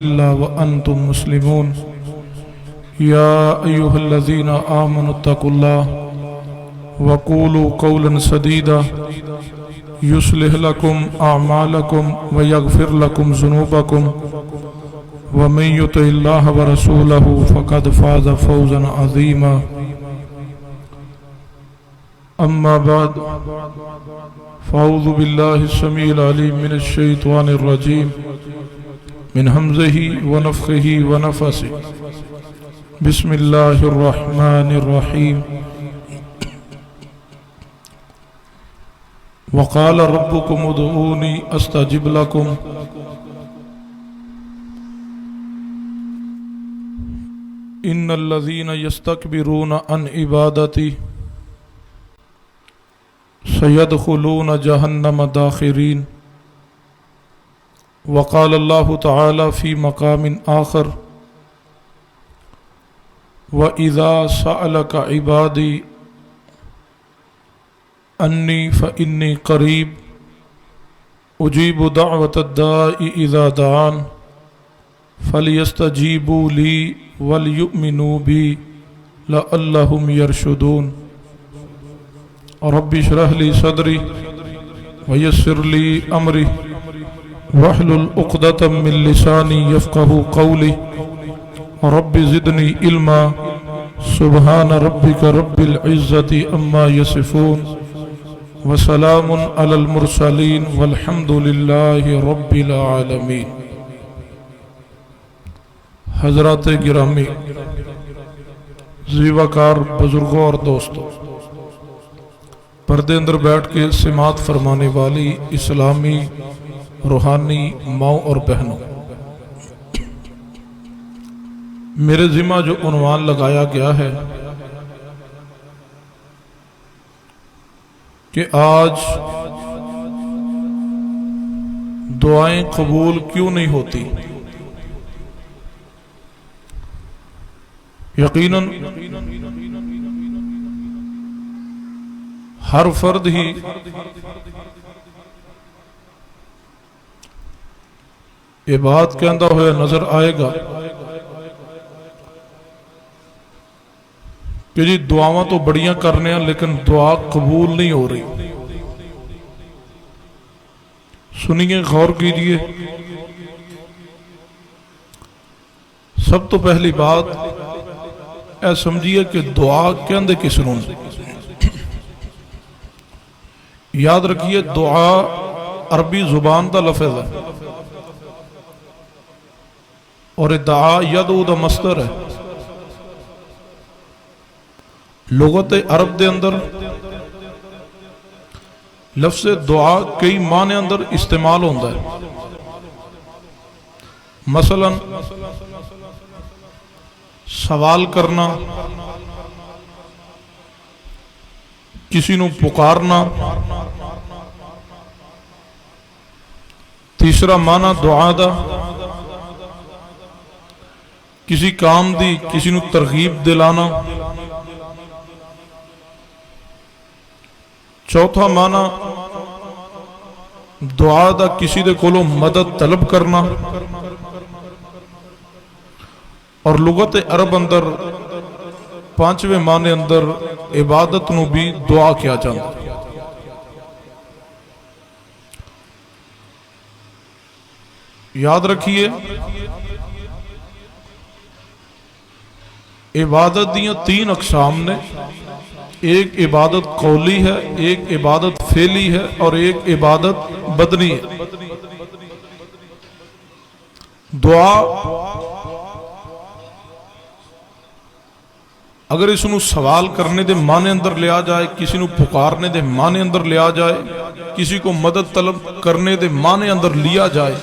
إلا وأنتم مسلمون يا أيها الذين آمنوا اتقوا الله وقولوا قولا سديدا يصلح لكم أعمالكم ويغفر لكم ذنوبكم ومن يطع الله ورسوله فقد فاز فوزا عظيما أما بعد فأعوذ بالله السميع العليم من الشيطان الرجيم من همزه ونفخه ونفسه بسم الله الرحمن الرحيم وقال ربكم ادعوني استجب لكم ان الذين يستكبرون عن عبادتي سيدخلون جهنم داخرين وقال الله تعالى في مقام آخر وَإِذَا سَأَلَكَ عِبَادِي أَنِّي فَإِنِّي قَرِيبٌ أُجِيبُ دَعْوَةَ الدَّاعِ إِذَا دَعَانِ فَلْيَسْتَجِيبُوا لِي وَلْيُؤْمِنُوا بِي لَعَلَّهُمْ يَرْشُدُونَ رب اشرح لي صدري ويسر لي أمري واحلل عقدة من لساني يفقهوا قولي رب زدني علما سبحان ربك رب العزة عما يصفون وسلام على المرسلين والحمد لله رب العالمين۔ حضرات گرامی، زیوکار بزرگوں اور دوستوں، پردے اندر بیٹھ کے سماعت فرمانے والی اسلامی روحانی ماؤں اور بہنوں، میرے ذمہ جو عنوان لگایا گیا ہے کہ آج دعائیں قبول کیوں نہیں ہوتی، یقیناً ہر فرد ہی یہ بات کہندا ہوا نظر آئے گا کہ جی دعاواں تو بڑیاں کرنے ہیں لیکن دعا قبول نہیں ہو رہی۔ سنیے، غور کیجئے۔ سب تو پہلی بات اے سمجھیے کہ دعا کہندے کس نوں؟ یاد رکھیے، دعا عربی زبان دا لفظ ہے اور دعا یدعو دا مصدر ہے۔ لغت عرب دے اندر لفظ دعا کئی معنی اندر استعمال ہوتا ہے۔ مثلا سوال کرنا، کسی نو پکارنا۔ تیسرا معنی دعا دا کسی کام دی کسی نو ترغیب دلانا۔ چوتھا معنی دعا دا کسی دے کولو مدد طلب کرنا۔ اور لغت عرب اندر پانچویں معنی اندر عبادت نو بھی دعا کیا جاتا۔ یاد رکھیے، عبادت دیاں تین اقسام نے، ایک عبادت قولی ہے، ایک عبادت فعلی ہے اور ایک عبادت بدنی ہے۔ دعا اگر اس نو سوال کرنے دے معنی اندر لیا جائے، کسی نو پکارنے دے معنی اندر لیا جائے، کسی کو مدد طلب کرنے دے معنی اندر لیا جائے،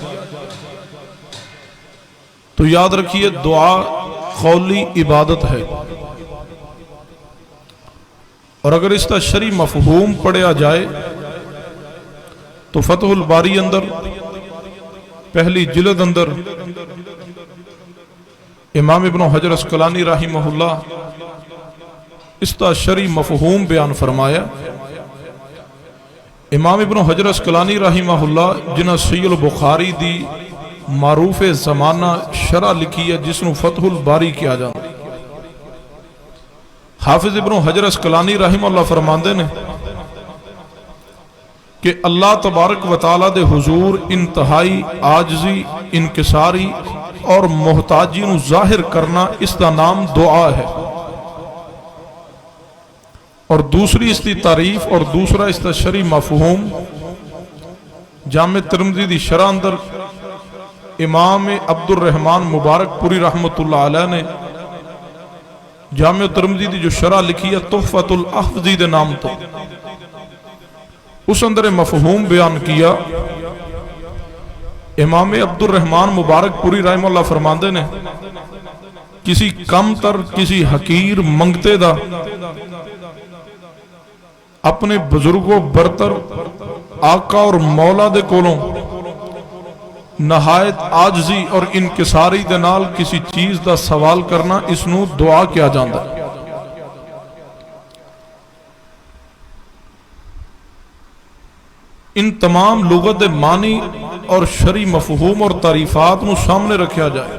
تو یاد رکھیے دعا قولی عبادت ہے۔ اور اگر اس کا شرعی مفہوم پڑھا جائے تو فتح الباری اندر پہلی جلد اندر امام ابن حجر اسقلانی رحمہ اللہ اس کا شرعی مفہوم بیان فرمایا۔ امام ابن حجر اسقلانی رحمہ اللہ جنہ صحیح البخاری دی معروف زمانہ شرح لکھی ہے جس نو فتح الباری کیا جاتا ہے۔ حافظ ابن حجر اسقلانی رحمہ اللہ فرماندے نے کہ اللہ تبارک و تعالیٰ دے حضور انتہائی عاجزی، انکساری اور محتاجی نو ظاہر کرنا اس دا نام دعا ہے، اور دوسری اس دی تعریف اور دوسرا اس دا شرعی مفہوم جامع ترمذی دی شرح اندر امام عبد الرحمن مبارک پوری رحمت اللہ علیہ نے جامع ترمذی دی جو شرح لکھی ہے تحفۃ الاحوذی دے نام تو، اس اندر مفہوم بیان کیا۔ امام عبد الرحمن مبارک پوری رحمہ اللہ فرماندے نے کسی کم تر، کسی حقیر منگتے دا اپنے بزرگوں برتر آقا اور مولا دے کولوں نہایت عاجزی اور انکساری دے نال کسی چیز دا سوال کرنا، اس نو دعا کیا جاندا ہے۔ ان تمام لغت دے معنی اور شرعی مفہوم اور تعریفات نو سامنے رکھیا جائے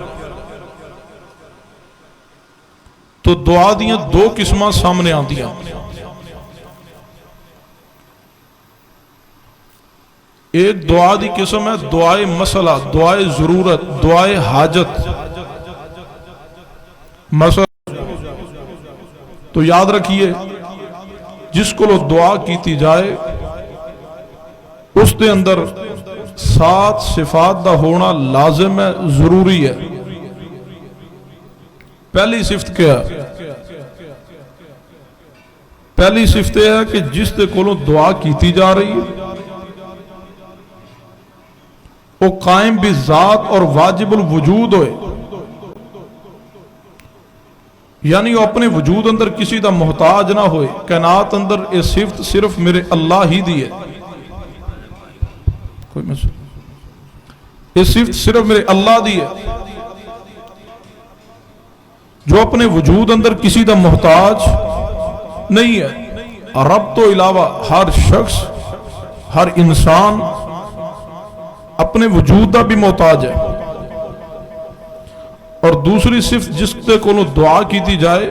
تو دعا دیاں دو قسماں سامنے آندیاں۔ ایک دعا دی قسم ہے دعائے مسئلہ، دعائے ضرورت، دعائے حاجت۔ مسئلہ تو یاد رکھیے جس کو لو دعا کیتی جائے اس دے اندر 7 صفات دا ہونا لازم ہے، ضروری ہے۔ پہلی صفت کیا ہے؟ پہلی صفت یہ ہے کہ جس دے کولوں دعا کیتی جا رہی ہے وہ قائم بھی ذات اور واجب الوجود ہوئے، یعنی وہ اپنے وجود اندر کسی دا محتاج نہ ہوئے۔ کائنات اندر یہ صفت صرف میرے اللہ ہی دی ہے، کوئی مسئلہ، یہ صفت صرف میرے اللہ دی ہے جو اپنے وجود اندر کسی دا محتاج نہیں ہے۔ رب تو علاوہ ہر شخص، ہر انسان اپنے وجود دا بھی محتاج ہے۔ اور دوسری صفت جس دے کولوں دعا کیتی جائے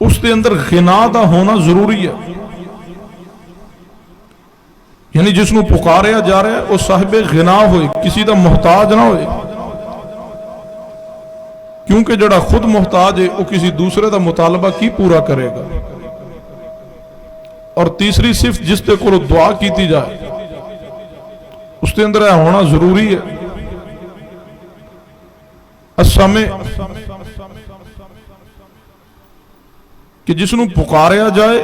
اس دے اندر غنا دا ہونا ضروری ہے، یعنی جس نو پکاریا جا رہا ہے وہ صاحب غنا ہوئے، کسی دا محتاج نہ ہوئے، کیونکہ جڑا خود محتاج ہے وہ کسی دوسرے دا مطالبہ کی پورا کرے گا۔ اور تیسری صفت جس تے کو دعا کیتی جائے اس کے اندر ہونا ضروری ہے السمع، کہ جس نو پکاریا جائے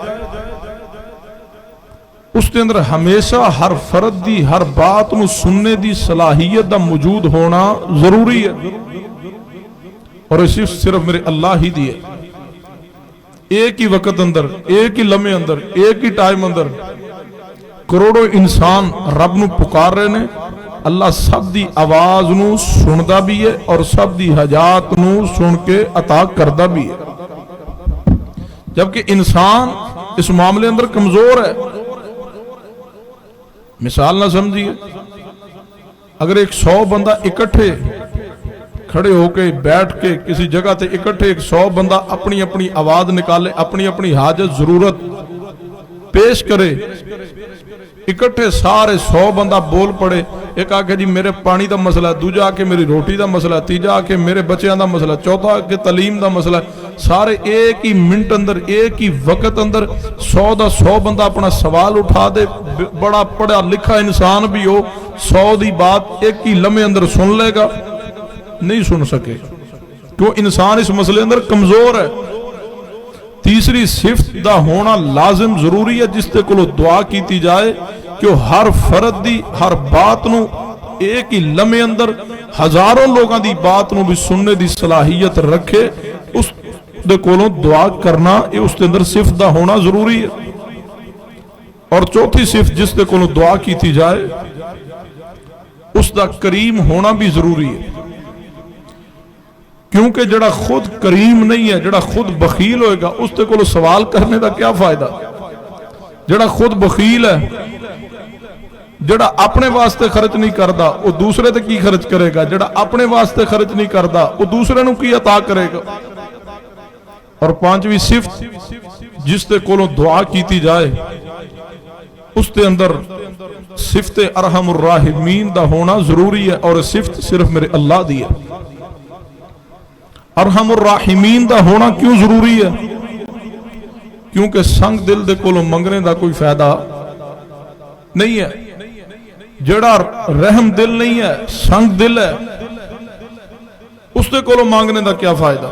اس کے اندر ہمیشہ ہر فرد دی ہر بات نو سننے دی صلاحیت دا موجود ہونا ضروری ہے، اور یہ صرف میرے اللہ ہی دی ہے۔ ایک ہی وقت اندر، ایک ہی لمحے اندر، ایک ہی ٹائم اندر کروڑوں انسان رب نو پکار رہے نے، اللہ سب دی آواز نو سندا بھی ہے اور سب دی حاجات نو سن کے عطا کردا بھی ہے، جبکہ انسان اس معاملے اندر کمزور ہے۔ مثال نہ سمجھیے، اگر ایک 100 بندہ اکٹھے کھڑے ہو کے بیٹھ کے کسی جگہ تے اکٹھے 100 بندہ اپنی اپنی آواز نکالے، اپنی اپنی حاجت ضرورت پیش کرے، اکٹھے سارے 100 بندہ بول پڑے، ایک آکے جی میرے پانی دا مسئلہ، دوجا آکے میری روٹی دا مسئلہ، تیجا آکے میرے بچیاں دا مسئلہ، چوتھا آکے تعلیم دا مسئلہ، سارے ایک ہی منٹ اندر، ایک ہی وقت اندر 100 بندہ اپنا سوال اٹھا دے، بڑا پڑھا لکھا انسان بھی ہو، 100 دی بات ایک ہی لمحے اندر سن لے گا؟ نہیں سن سکے، کیوں؟ انسان اس مسئلے اندر کمزور ہے۔ تیسری صفت دا ہونا لازم ضروری ہے جس تے کولو دعا کیتی جائے کہ ہر فرد دی ہر بات نو ایک ہی لمحے اندر ہزاروں لوگاں دی بات نو بھی سننے دی صلاحیت رکھے، اس دے کولو دعا کرنا یہ اس دے اندر صفت دا ہونا ضروری ہے۔ اور چوتھی صفت جس دے کولو دعا کیتی جائے اس دا کریم ہونا بھی ضروری ہے، کیونکہ جڑا خود کریم نہیں ہے، جڑا خود بخیل ہوئے گا، اس تے کو سوال کرنے دا کیا فائدہ؟ جڑا خود بخیل ہے ਜਿਹੜਾ ਆਪਣੇ ਵਾਸਤੇ ਖਰਚ ਨਹੀਂ ਕਰਦਾ ਉਹ ਦੂਸਰੇ ਤੇ ਕੀ ਖਰਚ ਕਰੇਗਾ, ਜਿਹੜਾ ਆਪਣੇ ਵਾਸਤੇ ਖਰਚ ਨਹੀਂ ਕਰਦਾ ਉਹ ਦੂਸਰੇ ਨੂੰ ਕੀ عطا ਕਰੇਗਾ। ਔਰ ਪੰਜਵੀਂ ਸਿਫਤ ਜਿਸ ਦੇ ਕੋਲੋਂ ਦੁਆ ਕੀਤੀ ਜਾਏ ਉਸ ਦੇ ਅੰਦਰ ਸਿਫਤ ਅਰਹਮੁਰ ਰਾਹਿਮੀਨ ਦਾ ਹੋਣਾ ਜ਼ਰੂਰੀ ਹੈ। ਔਰ ਸਿਫਤ ਸਿਰਫ ਮੇਰੇ ਅੱਲਾਹ ਦੀ ਹੈ। ਅਰਹਮੁਰ ਰਾਹਿਮੀਨ ਦਾ ਹੋਣਾ ਕਿਉਂ ਜ਼ਰੂਰੀ ਹੈ? ਕਿਉਂਕਿ ਸੰਗ ਦਿਲ ਦੇ ਕੋਲੋਂ ਮੰਗਣੇ ਦਾ ਕੋਈ ਫਾਇਦਾ ਨਹੀਂ ਹੈ। ਜਿਹੜਾ ਰਹਿਮ ਦਿਲ ਨਹੀਂ ਹੈ, ਸੰਗ ਦਿਲ ਹੈ, ਉਸ ਦੇ ਕੋਲੋਂ ਮੰਗਣੇ ਦਾ ਕੀ ਫਾਇਦਾ।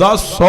10 100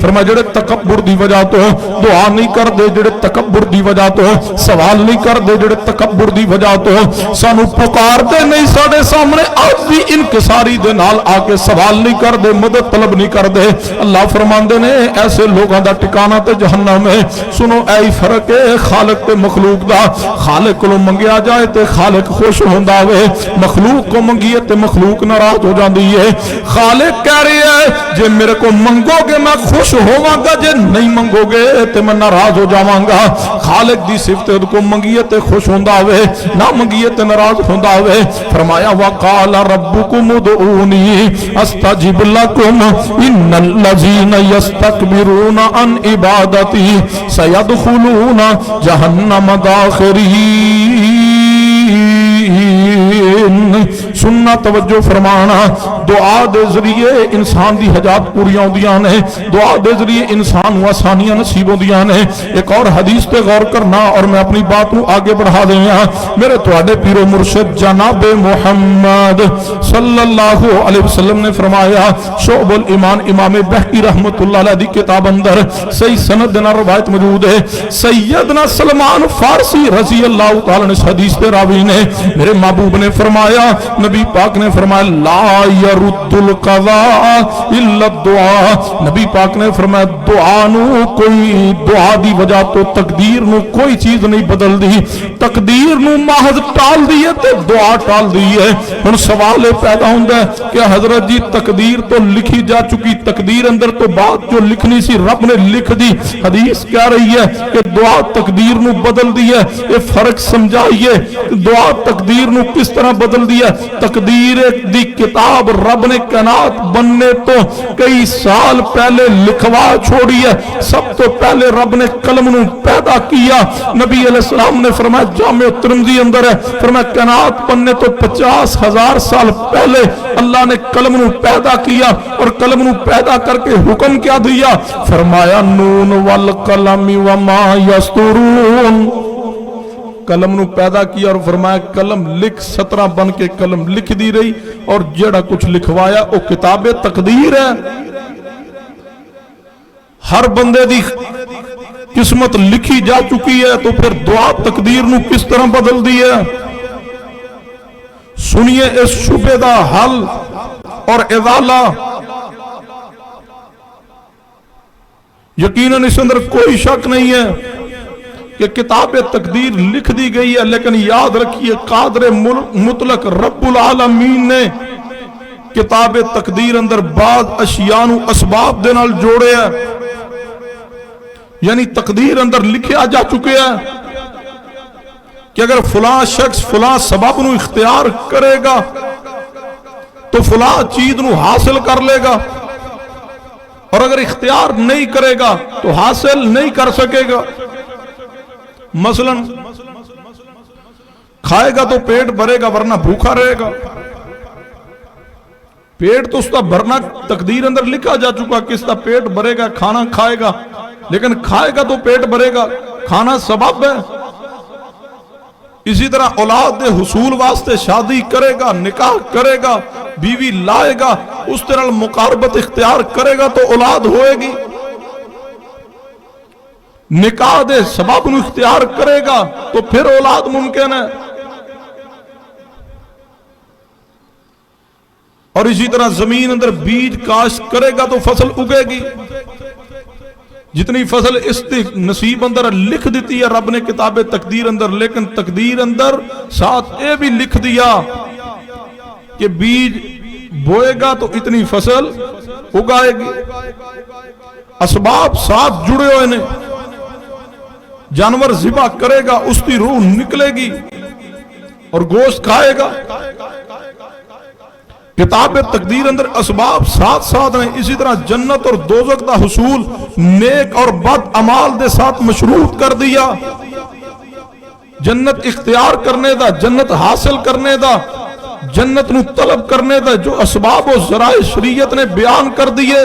فرمایا جڑے تکبر دی وجہ تو دعا نہیں کر دے، جڑے تکبر دی وجہ تو سوال نہیں کر دے، جڑے تکبر دی وجہ تو سانو پکار دے نہیں، ساڑے سامنے آج بھی انکساری دے نال آ کے سوال نہیں کر دے، مدد طلب نہیں کر دے، اللہ فرماندے نے ایسے لوگاں دا ٹھکانہ تے جہنم ہے۔ سنو اے فرق ہے خالق تے مخلوق دا، خالق کو منگیا جائے تے خالق خوش ہوندا وے، مخلوق کو منگیے تے مخلوق ناراض ہو جاندی ہے۔ خالق کہہ رہی ہے جے میرے کو منگو گے میں خوش ہوواں گا، جے نہیں منگو گے تے میں ناراض ہو جاواں گا۔ خالق دی صفت کو منگیے تے خوش ہوندا وے، نہ منگیے تے ناراض ہوندا وے۔ فرمایا وقال ربکم ادعونی استجب لکم ان الذین یستکبرون عن عبادتی سیدخلون جہنم داخرین۔ سننا توجہ فرمانا، دعا دے ذریعے انسان دی حاجات پوریاں ہوندیاں نے، دعا دے ذریعے انسان کو آسانیاں نصیب ہوندیاں نے۔ ایک اور حدیث تے غور کرنا اور میں اپنی بات کو آگے بڑھا دیاں۔ میرے تواڈے پیر و مرشد جناب محمد صلی اللہ علیہ وسلم نے فرمایا، شعب الایمان امام بہقی رحمت اللہ علیہ دی کتاب اندر صحیح سند دینا روایت موجود ہے، سیدنا سلمان فارسی رضی اللہ تعالی عنہ حدیث کے راوی نے، میرے محبوب نے فرمایا، نبی پاک نے فرمایا لا يرد القضاء الا الدعاء، نبی پاک نے فرمایا دعا نو کوئی، دعا دی وجہ تو تقدیر نو کوئی چیز نہیں بدل دی، تقدیر نو محض ٹال دی ہے تے دعا ٹال دی ہے۔ ہن سوال پیدا ہوندا ہے کہ حضرت جی تقدیر تو لکھی جا چکی، تقدیر اندر تو بات جو لکھنی سی رب نے لکھ دی، حدیث کہہ رہی ہے کہ دعا تقدیر نو بدل دی ہے، یہ فرق سمجھائیے، دعا تقدیر نو کس طرح بدل دیا؟ تقدیر دی کتاب رب نے کائنات بننے تو کئی سال پہلے لکھوا چھوڑی ہے۔ سب تو پہلے رب نے قلم نو پیدا کیا، نبی علیہ السلام نے فرمایا جامع ترمذی اندر ہے، فرمایا کائنات بننے تو 50,000 سال پہلے اللہ نے قلم نو پیدا کیا، اور قلم نو پیدا کر کے حکم کیا دیا؟ فرمایا نون والقلم وما یسطرون، قلم نو پیدا کیا اور فرمایا قلم لکھ، 17 بن کے قلم لکھ دی رہی، اور جڑا کچھ لکھوایا وہ کتاب تقدیر ہے۔ ہر بندے دی قسمت لکھی جا چکی ہے، تو پھر دعا تقدیر نو کس طرح بدل دی ہے؟ سنیے اس شبہ دا حل اور ازالہ، یقیناً اس اندر کوئی شک نہیں ہے کہ کتاب تقدیر لکھ دی گئی ہے، لیکن یاد رکھیے قادر مطلق رب العالمین نے کتاب تقدیر اندر بعض اشیاء نو اسباب دے نال جوڑے ہیں، یعنی تقدیر اندر لکھیا جا چکے ہیں کہ اگر فلاں شخص فلاں سبب نو اختیار کرے گا تو فلاں چیز نو حاصل کر لے گا، اور اگر اختیار نہیں کرے گا تو حاصل نہیں کر سکے گا۔ مثلا کھائے گا تو پیٹ بھرے گا ورنہ بھوکا رہے گا، پیٹ تو اس کا بھرنا تقدیر اندر لکھا جا چکا، کس کا پیٹ بھرے گا کھانا کھائے گا، لیکن کھائے گا تو پیٹ بھرے گا، کھانا سبب ہے۔ اسی طرح اولاد دے حصول واسطے شادی کرے گا، نکاح کرے گا، بیوی لائے گا، اس طرح مقاربت اختیار کرے گا تو اولاد ہوئے گی، نکاح دے سبب نو اختیار کرے گا تو پھر اولاد ممکن ہے، اور اسی طرح زمین اندر بیج کاشت کرے گا تو فصل اگے گی۔ جتنی فصل اس نصیب اندر لکھ دیتی ہے رب نے کتاب تقدیر اندر، لیکن تقدیر اندر ساتھ اے بھی لکھ دیا کہ بیج بوئے گا تو اتنی فصل اگائے گی۔ اسباب ساتھ جڑے ہوئے نے، جانور ذبح کرے گا اس کی روح نکلے گی اور گوشت کھائے گا۔ کتاب تقدیر اندر اسباب ساتھ ساتھ ہیں۔ اسی طرح جنت اور دوزخ دا حصول نیک اور بد اعمال دے ساتھ مشروط کر دیا، جنت اختیار کرنے دا، جنت حاصل کرنے دا، جنت نو طلب کرنے دا جو اسباب و ذرائع شریعت نے بیان کر دیے،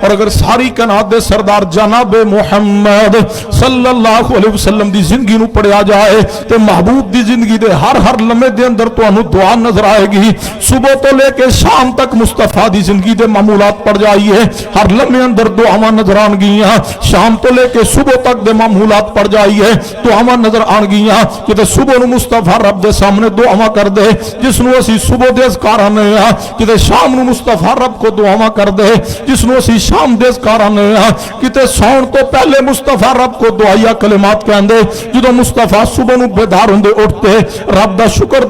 اور اگر ساری کائنات دے سردار جناب محمد صلی اللہ علیہ وسلم دی زندگی نو پڑھیا جائے تے محبوب دی زندگی دے ہر لمحے دے اندر تانوں دعا نظر آئے گی. صبح تو لے کے شام تک مصطفیٰ دی زندگی دے معمولات پڑھ جائیے, ہر لمحے اندر دعاواں نظر آن گیاں. شام تو لے کے صبح تک دے معمولات پڑھ جائیے, دعاواں نظر آن گیاں. کہ صبح نو مصطفیٰ رب دے سامنے دعاواں کر دے جس نو اسی صبح دے اذکار آنے ہاں, کہ شام نو مصطفیٰ رب کو دعاواں کر دے جس نو اسی شام دے اذکار آنے ہاں. کہ سون تو پہلے مصطفیٰ رب کو دعائیا کلمات کہندے, جدو مصطفیٰ صبح نو بیدار ہوندے اٹھتے رب دا شکر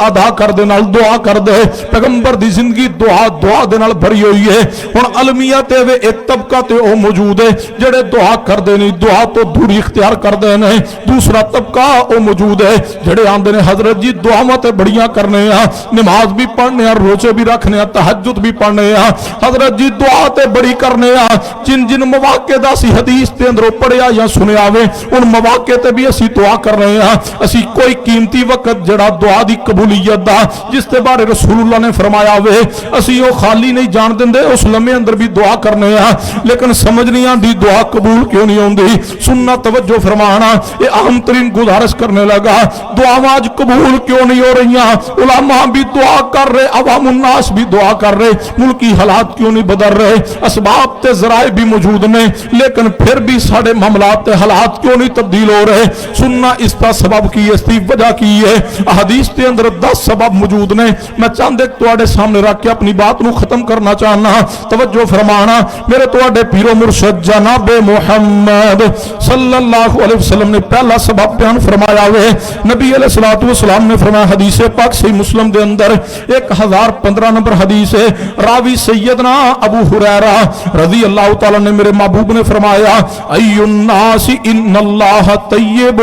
ادا کر دے نال دعا کر دے. پیغمبر دی زندگی دعا دے نال بھری ہوئی ہے. ہن علمیہ تے وے ایک طبقہ تے او موجود ہے جڑے دعا کر دے نہیں, دعا تو دوری اختیار کر دے نہیں. دوسرا طبقہ او موجود ہے جڑے آندے نے حضرت جی دعاواں تے بڑیاں کرنے ہاں, نماز بھی پڑھنے ہاں, روزے بھی رکھنے ہاں, تہجد بھی پڑھنے ہاں. حضرت جی دعا تے بڑی کرنے ہاں. جن مواقع دا سی حدیث تے اندر پڑھیا یا سنیا ہوے ان مواقع تے بھی اسی دعا کر رہے ہاں. اسی کوئی قیمتی وقت جڑا دعا دی قبولیت دا جس تے بارے رسول اللہ نے فرمایا ہوے اسی او خالی نہیں جان دیندے, اس لمحے اندر بھی دعا کرنے ہاں. لیکن سمجھ نہیں آندی دعا قبول کیوں نہیں ہوندی. سننا توجہ فرمانا, یہ اہم ترین گزارش کرنے لگا, دعاواں آج قبول کیوں نہیں ہو رہی ہیں؟ علماء بھی دعا کر رہے, عوام الناس بھی دعا کر رہے, ملکی حالات کیوں نہیں بدل رہے؟ اسباب تے ذرائع بھی موجود نے, لیکن پھر بھی ساڑے معاملات تے حالات کیوں نہیں تبدیل ہو رہے؟ سننا اس کا سبب کی, اس کی وجہ کی ہے. حدیث کے اندر 10 سبب موجود نے. میں چاند ایک تواڈے سامنے رکھ کے اپنی بات نو ختم کرنا چاہنا. توجہ فرمانا, میرے تواڈے پیرو مرشد جناب محمد صلی اللہ علیہ وسلم نے پہلا سبب بیان فرمایا ہے. نبی علیہ الصلوۃ والسلام نے فرمایا, حدیث پاک صحیح مسلم دے اندر 1015 نمبر حدیث ہے, راوی سیدنا ابو ہریرہ رضی اللہ تعالی نے میرے محبوب نے فرمایا, ای الناس ان اللہ طیب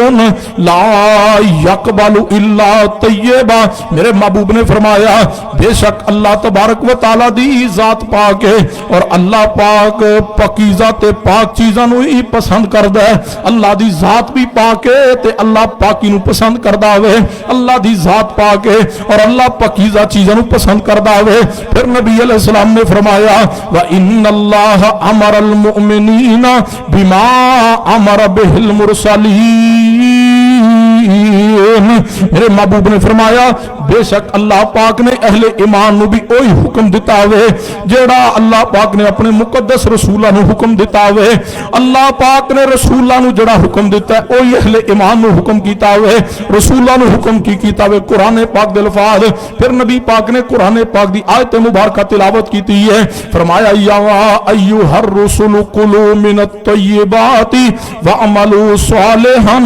لا یقبل الا طیبا. میرے محبوب نے فرمایا بے شک اللہ تبارک و تعالی دی ذات پاک ہے اور اللہ پاک پاکیزہ تے پاک چیزاں نو ہی پسند کردا ہے. اللہ دی ذات بھی پاک ہے تے اللہ پاکی نو پسند کردا ہوئے. اللہ دی ذات پاک ہے اور اللہ پاکیزہ چیزاں نو پسند کردا ہوئے. پھر نبی علیہ السلام نے فرمایا وَإِنَّ اللَّهَ أَمَرَ الْمُؤْمِنِينَ بِمَا أَمَرَ بِهِ الْمُرْسَلِينَ. میرے محبوب نے فرمایا بے شک اللہ پاک نے اہل ایمان نو بھی اوہی حکم دیتا ہوئے جیڑا اللہ پاک نے اپنے مقدس رسولہ نو حکم دیتا ہوئے. اللہ پاک نے رسولہ نو جڑا حکم دیتا ہے اوہی اہل ایمان نو حکم کیتا ہوئے, رسولہ نو حکم کیتا ہوئے. قرآن پاک دے الفاظ, پھر نبی پاک نے قرآن پاک دی آیت مبارکہ تلاوت کیتی ہے. فرمایا یا ایھا الرسل کلوا من الطیبات واعملوا صالحا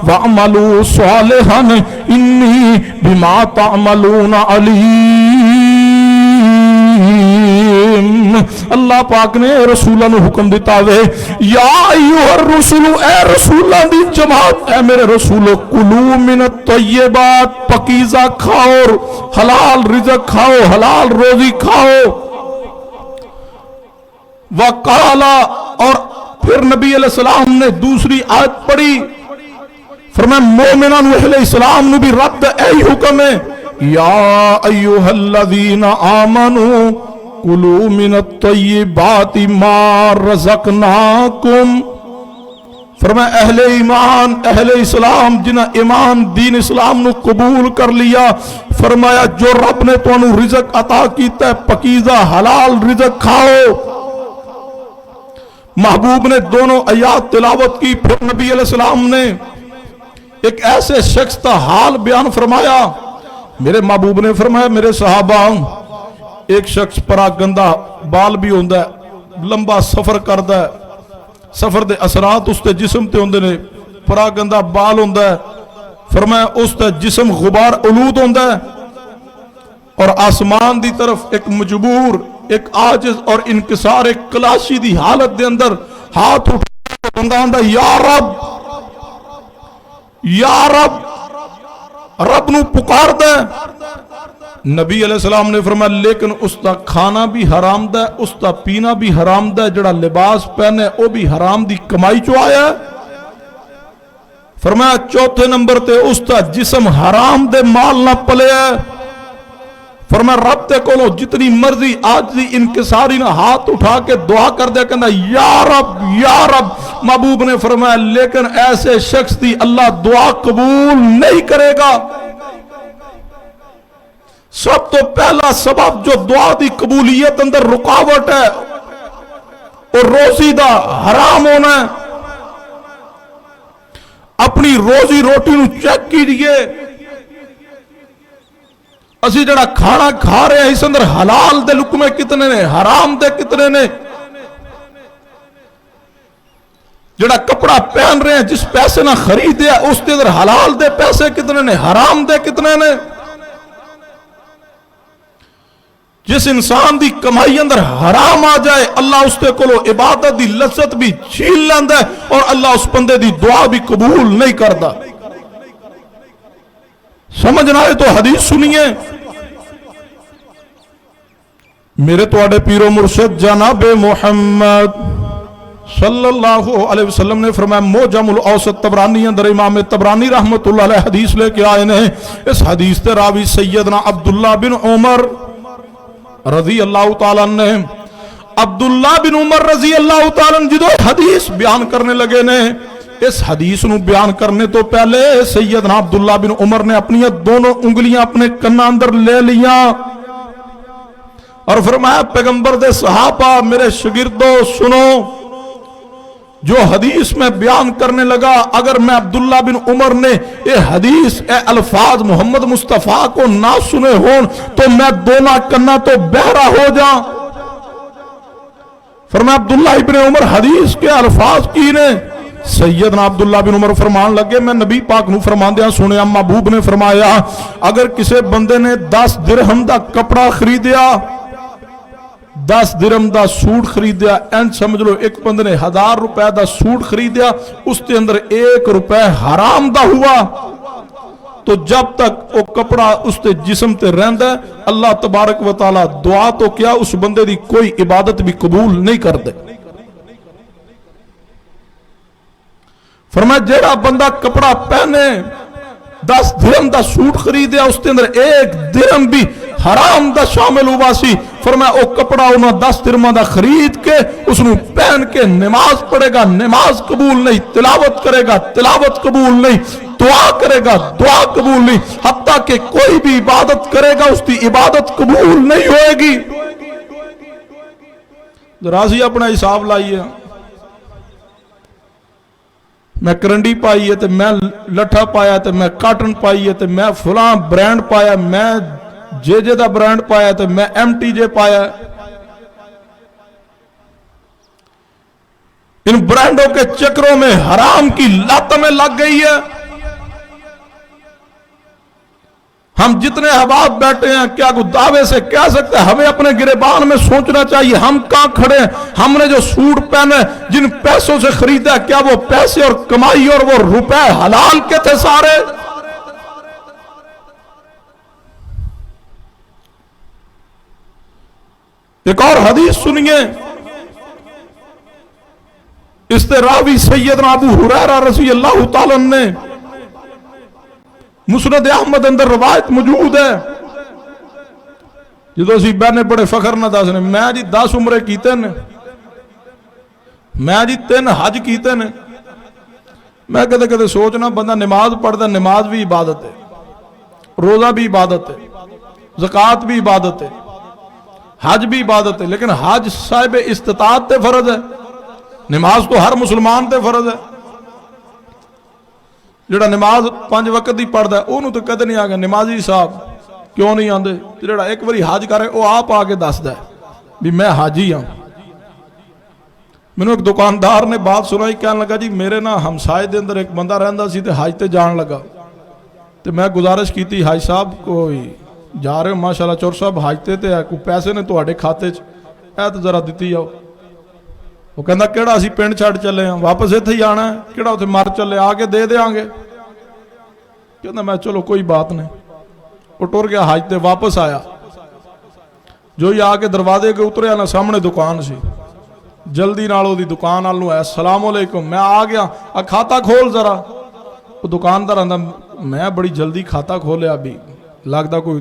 واعملوا صالحا انی بما تعملون علیم. اللہ پاک نے رسولہ نو حکم دیتا ہوئے یا ایھا الرسل, اے رسولہ دی جماعت, اے میرے رسولو, کلوا من الطیبات, پاکیزہ کھاؤ, حلال رزق کھاؤ, حلال روزی کھاؤ. وقالا, اور پھر نبی علیہ السلام نے دوسری آیت پڑھی, فرمایا مومنان و اہل اسلام نو بھی رد اے حکم ہے یا ایھا الذین آمنوا کلوا من الطیبات ما رزقناکم. فرمایا اہل ایمان, اہل اسلام جنہ ایمان دین اسلام نو قبول کر لیا, فرمایا جو رب نے تو انہوں رزق عطا کیتا ہے پاکیزہ حلال رزق کھاؤ. محبوب نے دونوں آیات تلاوت کی. پھر نبی علیہ السلام نے ایک ایسے شخص کا حال بیان فرمایا. میرے محبوب نے فرمایا میرے صحابہ, ایک شخص پراگندہ بال بھی ہوندہ ہے, لمبا سفر کردہ ہے, سفر دے اثرات اس تے جسم تے ہوندے نے, پراگندہ بال ہوندہ ہے. فرمایا اس تے جسم غبار علود ہوندہ ہے اور آسمان دی طرف ایک مجبور, ایک عاجز اور انکسار, ایک کلاشی دی حالت دے اندر ہاتھ اٹھا بندہ آندہ یا رب, یا رب, رب نو پکار دے. نبی علیہ السلام نے فرمایا لیکن اس کا کھانا بھی حرام دا ہے, اس کا پینا بھی حرام دا ہے, جڑا لباس پہنے وہ بھی حرام دی کمائی چو آیا ہے. فرمایا چوتھے نمبر تے اس کا جسم حرام دے مال نہ پلے ہے. فرمایا رب تے کولو جتنی مرضی آج دی انکساری نہ ہاتھ اٹھا کے دعا کر دیا کہنا یا رب. محبوب نے فرمایا لیکن ایسے شخص دی اللہ دعا قبول نہیں کرے گا. سب تو پہلا سبب جو دعا دی قبولیت اندر رکاوٹ ہے اور روزی دا حرام ہونا ہے. اپنی روزی روٹی نو چیک کیجئے. اسی جڑا کھانا کھا رہے ہیں اس اندر حلال دے لقمے کتنے نے, حرام دے کتنے نے. جڑا کپڑا پہن رہے ہیں جس پیسے نہ خریدے اس دے اندر حلال دے پیسے کتنے نے, حرام دے کتنے نے. جس انسان دی کمائی اندر حرام آ جائے اللہ اس تے کولو عبادت دی لذت بھی چھین لیندا ہے اور اللہ اس بندے دی دعا بھی قبول نہیں کرتا. سمجھنا ہے تو حدیث سنیے. میرے تواڈے پیر و مرشد جناب محمد صلی اللہ علیہ وسلم نے فرمایا موجم الاوسط طبرانی اندر امام طبرانی رحمت اللہ علیہ حدیث لے کے آئے ہیں. اس حدیث تے راوی سیدنا عبداللہ بن عمر رضی اللہ تعالیٰ عنہ. عبداللہ بن عمر رضی اللہ تعالیٰ عنہ جدو حدیث بیان کرنے لگے نے, اس حدیث نو بیان کرنے تو پہلے سیدنا عبداللہ بن عمر نے اپنی دونوں انگلیاں اپنے کنا اندر لے لیاں اور فرمایا پیغمبر دے صحابہ میرے شاگردو سنو. جو حدیث میں بیان کرنے لگا اگر میں عبداللہ بن عمر نے اے حدیث اے الفاظ محمد مصطفیٰ کو نہ سنے ہون تو میں دونوں کنا تو بہرا ہو جاؤں. فرمایا عبداللہ ابن عمر حدیث کے الفاظ کی نے. سیدنا عبداللہ بن عمر فرمان لگے میں نبی پاک نو فرمان دیا سنیا محبوب نے فرمایا اگر کسی بندے نے 10 درہم دا کپڑا خریدیا 10 درہم دا سوٹ خریدیا این سمجھ لو ایک بندے نے 1000 روپے دا سوٹ خریدیا اس کے اندر 1 روپے حرام دا ہوا تو جب تک وہ کپڑا اس تے جسم تے رہندا ہے اللہ تبارک و تعالی دعا تو کیا اس بندے دی کوئی عبادت بھی قبول نہیں کر دے. فرمایا جیڑا بندہ کپڑا پہنے 10 درہم دا سوٹ خریدیا اس کے اندر 1 درہم بھی حرام دا شامل ہوا سی. فرمایا او کپڑا انہاں 10 درہم دا خرید کے اس نو پہن کے نماز پڑھے گا نماز قبول نہیں, تلاوت کرے گا تلاوت قبول نہیں, دعا کرے گا دعا قبول نہیں, حتیٰ کہ کوئی بھی عبادت کرے گا اس کی عبادت قبول نہیں ہوئے گی. راضی اپنا حساب لائیے. میں کرنڈی پائی ہے تو میں لٹھا پایا تو میں کاٹن پائی ہے تو میں فلاں برانڈ پایا, میں جے دا برانڈ پایا تو میں MTJ پایا. ان برانڈوں کے چکروں میں حرام کی لت میں لگ گئی ہے. ہم جتنے احباب بیٹھے ہیں کیا کوئی دعوے سے کہہ سکتے ہیں ہمیں اپنے گریبان میں سوچنا چاہیے ہم کہاں کھڑے ہیں. ہم نے جو سوٹ پہنے جن پیسوں سے خریدا کیا وہ پیسے اور کمائی اور وہ روپے حلال کے تھے سارے. ایک اور حدیث سنیے. اس تے راوی سیدنا ابو ہریرہ رضی اللہ تعالیٰ نے مسند احمد اندر روایت موجود ہے. جدو اسی بہنے بڑے فخر نہ دس نے میں جی 10 عمرے کیتے نے, میں جی 3 حج کیتے نے. میں کدے کدے سوچنا بندہ نماز پڑھتا, نماز بھی عبادت ہے, روزہ بھی عبادت ہے, زکوٰۃ بھی عبادت ہے, حج بھی عبادت ہے, لیکن حج صاحب استطاعت تے فرض ہے, نماز تو ہر مسلمان تے فرض ہے. جڑا نماز 5 وقت دی پڑھدا ہے انہوں تو کدے نہیں آ گیا نمازی صاحب کیوں نہیں آندے. جڑا ایک باری حج کرے وہ آپ آ کے دسدا ہے بھی میں حاجی ہاں. مینوں ایک دکاندار نے بات سنائی کہنے لگا جی میرے نا ہمسائے دے اندر ایک بندہ رہندا سی تے حج تے جان لگا تے میں گزارش کیتی حاج صاحب کوئی جا رہے ہو ماشاءاللہ چور صاحب حج تے ہے کوئی پیسے نے تواڈے کھاتے چ اے تے ذرا دتی جاؤ. وہ کہندا کیڑا اسی پنڈ چھڈ چلے ہیں واپس ایتھے ہی آنا ہے کیڑا اوتھے مر چلے آ کے دے دیاں گے. کہندا میں چلو کوئی بات نہیں. وہ ٹر گیا حج تے واپس آیا جو ہی آ کے دروازے کے اتریا نا سامنے دکان سی جلدی نال دی دکان نال نو السلام علیکم میں آ گیا کھاتا کھول ذرا. وہ دکاندار آندا میں بڑی جلدی کھاتا کھولیا ابھی لگدا کوئی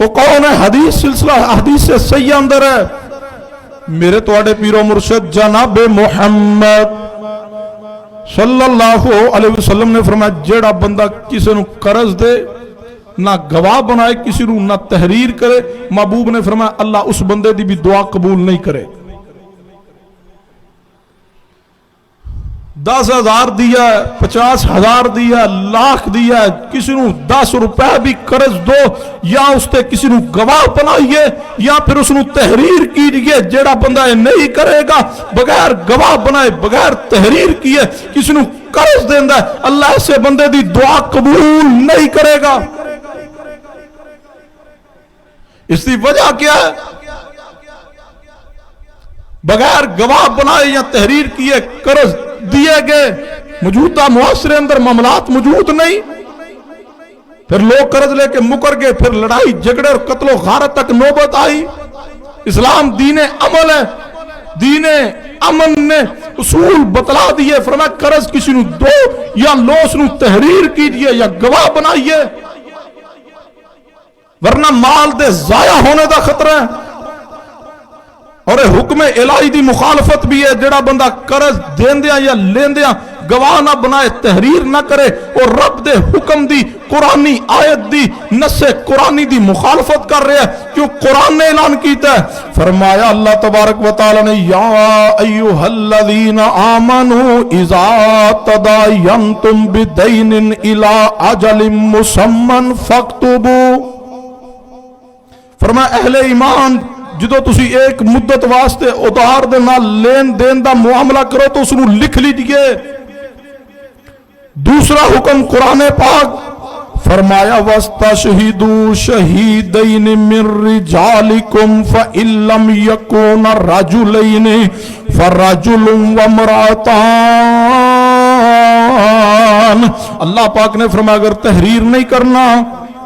وہ کون ہے؟ حدیث سلسلہ حدیث سے صحیح اندر ہے، میرے تواڈے پیرو مرشد جناب محمد صلی اللہ علیہ وسلم نے فرمایا جیڑا بندہ کسی نو قرض دے، نہ گواہ بنائے کسی نو، نہ تحریر کرے، محبوب نے فرمایا اللہ اس بندے دی بھی دعا قبول نہیں کرے۔ 10,000 دیا ہے، 50,000 دیا ہے، لاکھ دیا ہے، کسی نو 10 روپے بھی قرض دو، یا اس تے کسی نو گواہ بنائیے یا پھر اس نو تحریر کیجئے، جیڑا بندہ یہ نہیں کرے گا بغیر گواہ بنائے بغیر تحریر کیے کسی نو قرض دیندا ہے، اللہ سے بندے دی دعا قبول نہیں کرے گا۔ اس کی وجہ کیا ہے؟ بغیر گواہ بنائے یا تحریر کیے قرض دیے گئے، موجودہ معاشرے اندر معاملات موجود نہیں، پھر لوگ قرض لے کے مکر گئے، پھر لڑائی جھگڑے اور قتل و غارت تک نوبت آئی۔ اسلام دین عمل ہے، دین امن نے اصول بتلا دیے، فرمایا قرض کسی نو دو یا لو اس نو تحریر کیجئے یا گواہ بنائیے، ورنہ مال دے ضائع ہونے دا خطرہ ہے۔ اور حکم الہی دی مخالفت بھی ہے، جڑا بندہ قرض دیندیاں یا لیندیاں گواہ نہ بنائے تحریر نہ کرے اور رب دے حکم دی قرآنی آیت دی نص قرآنی دی مخالفت کر رہے ہیں، کیوں قرآن نے اعلان کیتا ہے، فرمایا اللہ تبارک و تعالی نے یا ایھا الذین آمنوا اذا تداینتم بدین الی اجل مسمى فاکتبوا، فرمایا اہل ایمان جدو تسی ایک مدت واسطے ادھار دے نال لین دین دا معاملہ کرو تو اس نو لکھ لیجئے۔ دوسرا حکم قرآن پاک فرمایا وَاسْتَشْهِدُوا شَهِيدَيْنِ مِن رِجَالِكُمْ فَإِن لَّمْ يَكُونَا رَجُلَيْنِ فَرَجُلٌ وَامْرَأَتَانِ۔ اللہ پاک نے فرمایا اگر تحریر نہیں کرنا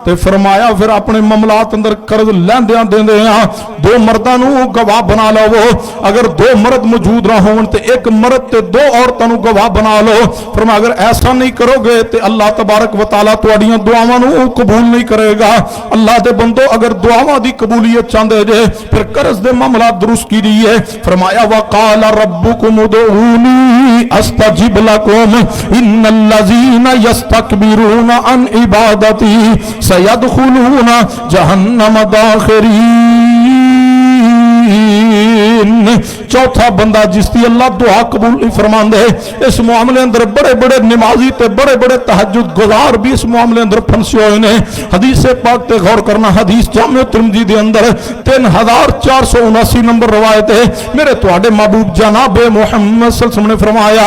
تو فرمایا پھر اپنے معاملات اندر قرض لیندیاں دیندیاں دو مرداں نو گواہ بنا لو، اگر دو مرد موجود نہ ہون تے ایک مرد تے دو عورتاں نو گواہ بنا لو، فرمایا اگر ایسا نہیں کرو گے تے اللہ تبارک و تعالی تواڈیاں دعاواں نو قبول نہیں کرے گا۔ اللہ دے بندو اگر دعاواں دی قبولیت چاہندے جے پھر قرض دے معاملات درست کیجئے۔ فرمایا وقال ربکم ادعونی استجب لکم ان الذین یستکبرون عن عبادتی سیدخلون جہنم داخرین۔ چوتھا بندہ جس کی اللہ دعا قبول نہیں فرماندے، اس معاملے اندر بڑے بڑے نمازی تے بڑے بڑے تہجد گزار بھی اس معاملے اندر پھنسے ہوئے نے۔ حدیث پاک تے غور کرنا، حدیث جامع ترمذی دے اندر 3479 نمبر روایت ہے، میرے تواڈے محبوب جناب محمد صلی اللہ علیہ وسلم نے فرمایا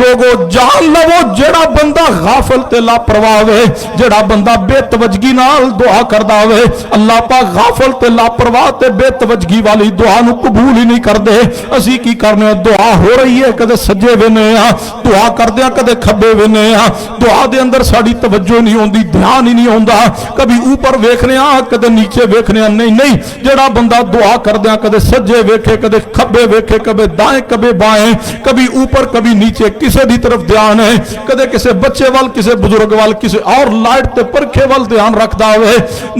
لوگو جان لو جڑا بندہ غافل تے لاپرواہ ہوئے، جڑا بندہ بے توجہی نال دعا کردا ہوئے، اللہ پاک غافل تے لاپرواہ تے بے توجہی والی دعا نو قبول ہی نہیں کردے۔ اسی کی کرنے دعا ہو رہی ہے کدے سجے وینے ہاں، دعا کردے کدے کھبے وینے ہاں، دعا دے اندر ساڈی توجہ نہیں ہوندی، دھیان ہی نہیں ہوندا، کبھی اوپر ویکھنے ہاں کدے نیچے ویکھنے ہاں، نہیں جڑا بندہ دعا کردے کدے سجے ویکھے کدے کھبے ویکھے، کبھی دائیں کبھی بائیں، کبھی اوپر کبھی نیچے، کسے دی طرف دھیان ہے، کدے کسے بچے وال کسے بزرگ وال کسے اور لائٹ تے پرکھے وال دھیان رکھدا ہوئے۔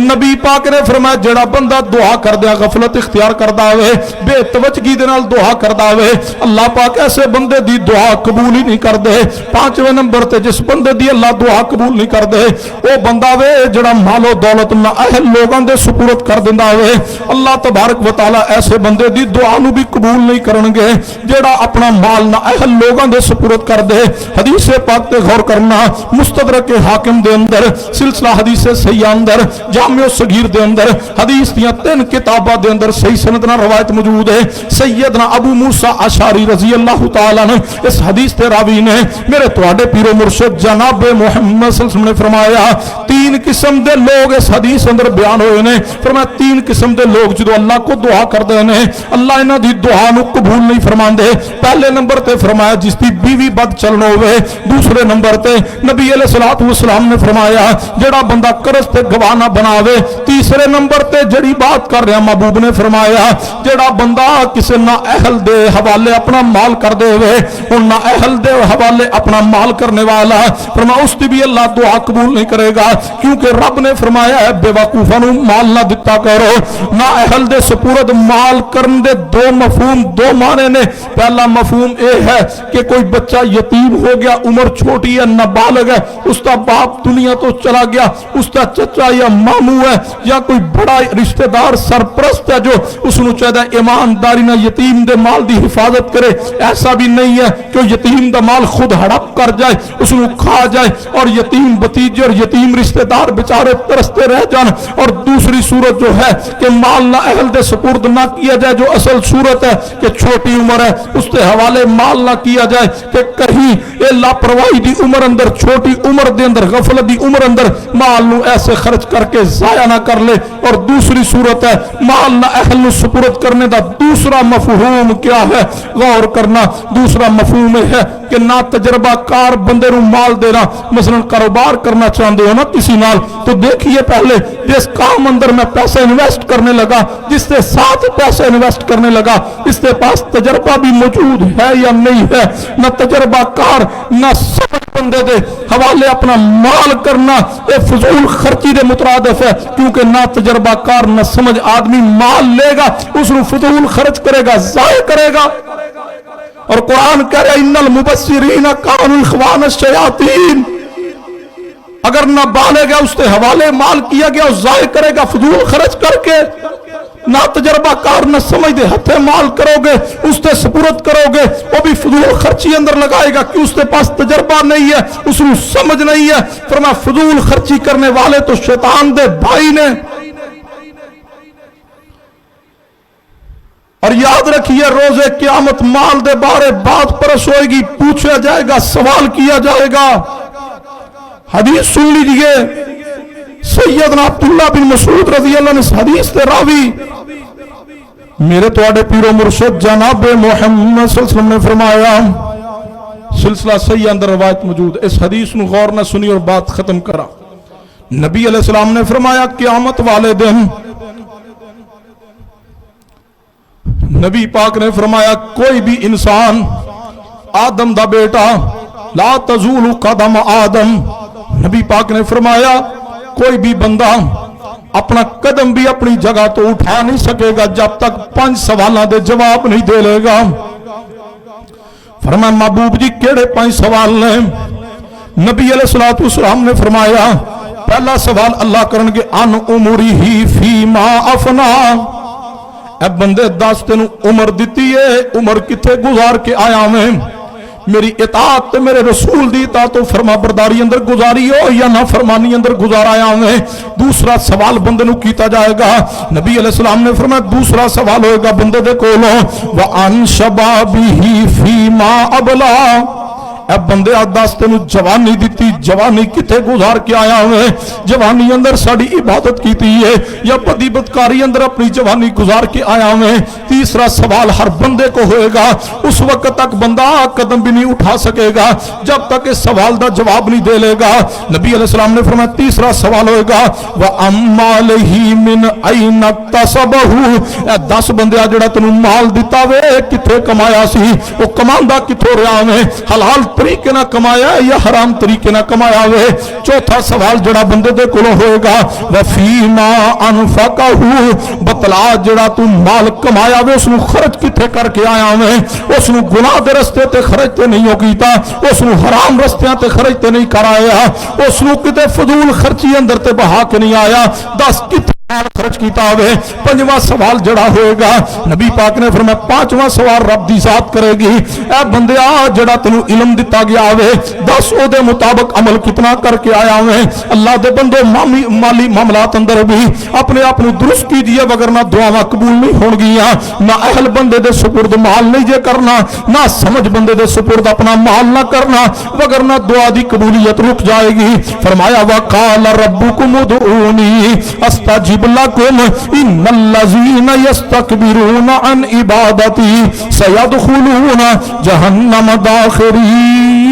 نبی پاک نے فرمایا جڑا بندہ دعا کردے غفلت اختیار کردا ہوئے، بے توجہی دے نال دعا کردا ہوئے، اللہ پاک ایسے بندے دی دعا قبول ہی نہیں کردے۔ پانچویں نمبر تے جس بندے دی اللہ دعا قبول نہیں کردے وہ بندہ وے جڑا مال و دولت نہ اہل لوگاں دے سپرد کر دیندا ہوئے، اللہ تبارک و تعالی ایسے بندے دی دعا نو بھی قبول نہیں کرن گے جڑا اپنا مال نہ اہل لوگاں دے سپرد کر دے۔ حدیث پاک تے غور کرنا، مستدرک حاکم دے اندر، سلسلہ حدیث صحیح اندر، جامع صغیر دے اندر، حدیث دیاں 3 کتاباں دے اندر صحیح سند نال روایت موجود ہے۔ سیدنا ابو موسیٰ اشعری رضی اللہ تعالیٰ نے اس حدیث تے راوی نے میرے تواڈے پیر و مرشد جناب محمد صلی اللہ علیہ وسلم نے فرمایا 3 قسم دے لوگ اس حدیث اندر بیان ہوئے نے، فرمایا 3 قسم دے لوگ جدو اللہ کو دعا کردے نے اللہ انہاں دی دعا نو قبول نہیں فرماندے۔ پہلے نمبر تے فرمایا جس دی بیوی بد چلن ہوئے، دوسرے نمبر تے نبی علیہ الصلوۃ والسلام نے فرمایا جڑا بندہ قرض تے گواہ نہ بناوے، تیسرے نمبر تے جڑی بات کر رہا محبوب نے فرمایا جڑا بندہ کسے نہ اہل دے حوالے اپنا مال کر دے وے ہن نہ اہل دے حوالے اپنا مال کرنے والا فرمایا اس دی بھی اللہ دعا قبول نہیں کرے گا کیونکہ رب نے فرمایا ہے بے وقوفاں نو مال نہ دتا کرو نہ اہل دے سپرد مال کرن دے دو مفہوم دو معنی نے پہلا مفہوم اے ہے کہ کوئی بچہ یتیم ہو گیا عمر چھوٹی ہے نابالغ ہے اس کا باپ دنیا تو چلا گیا اس کا چچا یا ماموں ہے یا کوئی بڑا رشتہ دار سرپرست ہے جو اس نو چاہتا ہے ایمانداری نہ یتیم دے مال دی حفاظت کرے ایسا بھی نہیں ہے کہ یتیم دا مال خود ہڑپ کر جائے اس نو کھا جائے اور یتیم بتیجے اور یتیم رشتہ دار بیچارے ترستے رہ جان اور دوسری صورت جو ہے کہ مال نہ اہل دے سپرد نہ کیا جائے جو اصل صورت ہے کہ چھوٹی عمر ہے اس کے حوالے مال نہ کیا جائے کہ کہیں اے لاپرواہی دی عمر اندر چھوٹی عمر دے اندر غفلت دی عمر اندر مال نو ایسے خرچ کر کے ضائع نہ کر لے اور دوسری صورت ہے مال نہ اہل نو سپرد کرنے دا دوسرا مفہوم کیا ہے غور کرنا دوسرا مفہوم ہے کہ نہ تجربہ کار بندے نو مال دینا مثلا کاروبار کرنا چاہتے ہو نا کسی نال تو دیکھیے پہلے جس کام اندر میں پیسے انویسٹ کرنے لگا جس کے ساتھ پیسے انویسٹ کرنے لگا اس کے پاس تجربہ بھی موجود ہے یا نہیں ہے نہ تجربہ کار نہ سمجھ بندے دے حوالے اپنا مال کرنا یہ فضول خرچی دے مترادف ہے کیونکہ نہ تجربہ کار نہ سمجھ آدمی مال لے گا اس کو فضول خرچ کرے گا ضائع کرے گا اور قرآن کہہ رہا ہے ان المبصرین کانوا اخوان الشیاطین اگر نہ بالے گا اس کے حوالے مال کیا گیا اور ضائع کرے گا فضول خرچ کر کے نہ تجربہ کار نہ سمجھ دے ہتھے مال کرو گے اس تے سپرد کرو گے وہ بھی فضول خرچی اندر لگائے گا کہ اس کے پاس تجربہ نہیں ہے اس کو سمجھ نہیں ہے فرمایا فضول خرچی کرنے والے تو شیطان دے بھائی نے اور یاد رکھیے روز قیامت مال دے بارے بات پرس ہوئے گی پوچھا جائے گا سوال کیا جائے گا حدیث سن لیجئے سیدنا عبداللہ بن مسعود رضی اللہ عنہ اس حدیث تے راوی میرے توڑے پیر و مرشد جناب محمد صلی اللہ علیہ وسلم نے فرمایا سلسلہ صحیح اندر روایت موجود اس حدیث نو غور نہ سنی اور بات ختم کرا نبی علیہ السلام نے فرمایا قیامت والے دن نبی پاک نے فرمایا کوئی بھی انسان آدم دا بیٹا لا تزول قدم آدم نبی پاک نے فرمایا کوئی بھی بندہ اپنا قدم بھی اپنی جگہ تو اٹھا نہیں سکے گا جب تک 5 سوالوں دے جواب نہیں دے لے گا فرمایا محبوب جی کیڑے 5 سوال نے نبی علیہ الصلوۃ والسلام نے فرمایا پہلا سوال اللہ کرن گے ان عمری فیما افنا اے بندے دس تینوں عمر دیتی ہے عمر کتھے گزار کے آیا میں میری اطاعت تے میرے رسول دی اطاعت و فرما برداری اندر گزاری ہو یا نہ فرمانی اندر گزار آیا میں دوسرا سوال بندے نو کیتا جائے گا نبی علیہ السلام نے فرمایا دوسرا سوال ہوئے گا بندے دے کولوں وَعَنْ شَبَابِهِ فِي مَا أَبْلَى اے بندے دس تینوں جوانی دیتی جوانی کتے گزار کے آیا ہوئے جوانی اندر ساڑی عبادت کیتی ہے یا بدی بدکاری اندر اپنی جوانی گزار کے آیا ہوئے تیسرا سوال ہر بندے کو ہوئے گا اس وقت تک بندہ قدم بھی نہیں اٹھا سکے گا جب تک اس سوال دا جواب نہیں دے لے گا نبی علیہ السلام نے فرمایا تیسرا سوال ہوئے گا وَأَمَّالِهِ مِنْ أَيْنَ اكْتَسَبَهُ اے 10 بندے جڑا تینوں مال دیتا وے کتے کمایا سی وہ کماندا کتھوں رہیا میں حلال طریقے نہ کمایا یا حرام طریقے نہ کمایا ہوئے چوتھا سوال جڑا بندے دے کولوں ہوئے گا وفیما انفقہ بتلا جڑا تو مال کمایا ہوئے اس نو خرچ کتے کر کے آیا ہوئے اس نو گناہ دے رستے تے خرچ تے نہیں ہو کیتا اس نو حرام رستیاں تے خرچ تے نہیں کرایا اس نو کتے فضول خرچی اندر تے بہا کے نہیں آیا 10 کتے خرچ کیتا ہوئے 5واں سوال جڑا ہوئے گا نبی پاک نے فرمایا 5واں سوال رب دی ذات کرے گی اے بندیا جڑا تینوں علم دتا گیا ہوئے 10 او دے مطابق عمل کتنا کر کے آیا ہوئے اللہ دے بندے مالی معاملات اندر بھی اپنے آپ نو درست کیجئے وگرنہ دعاواں قبول نہیں ہون گیاں نہ اہل بندے دے سپرد مال نہیں جے کرنا نہ سمجھ بندے دے سپرد اپنا مال نہ کرنا وگرنہ دعا دی قبولیت رک جائے گی فرمایا وقال ربکم ادعونی استجب لکم ان الذین یستکبرون عن عبادتی سیدخلون جہنم داخرین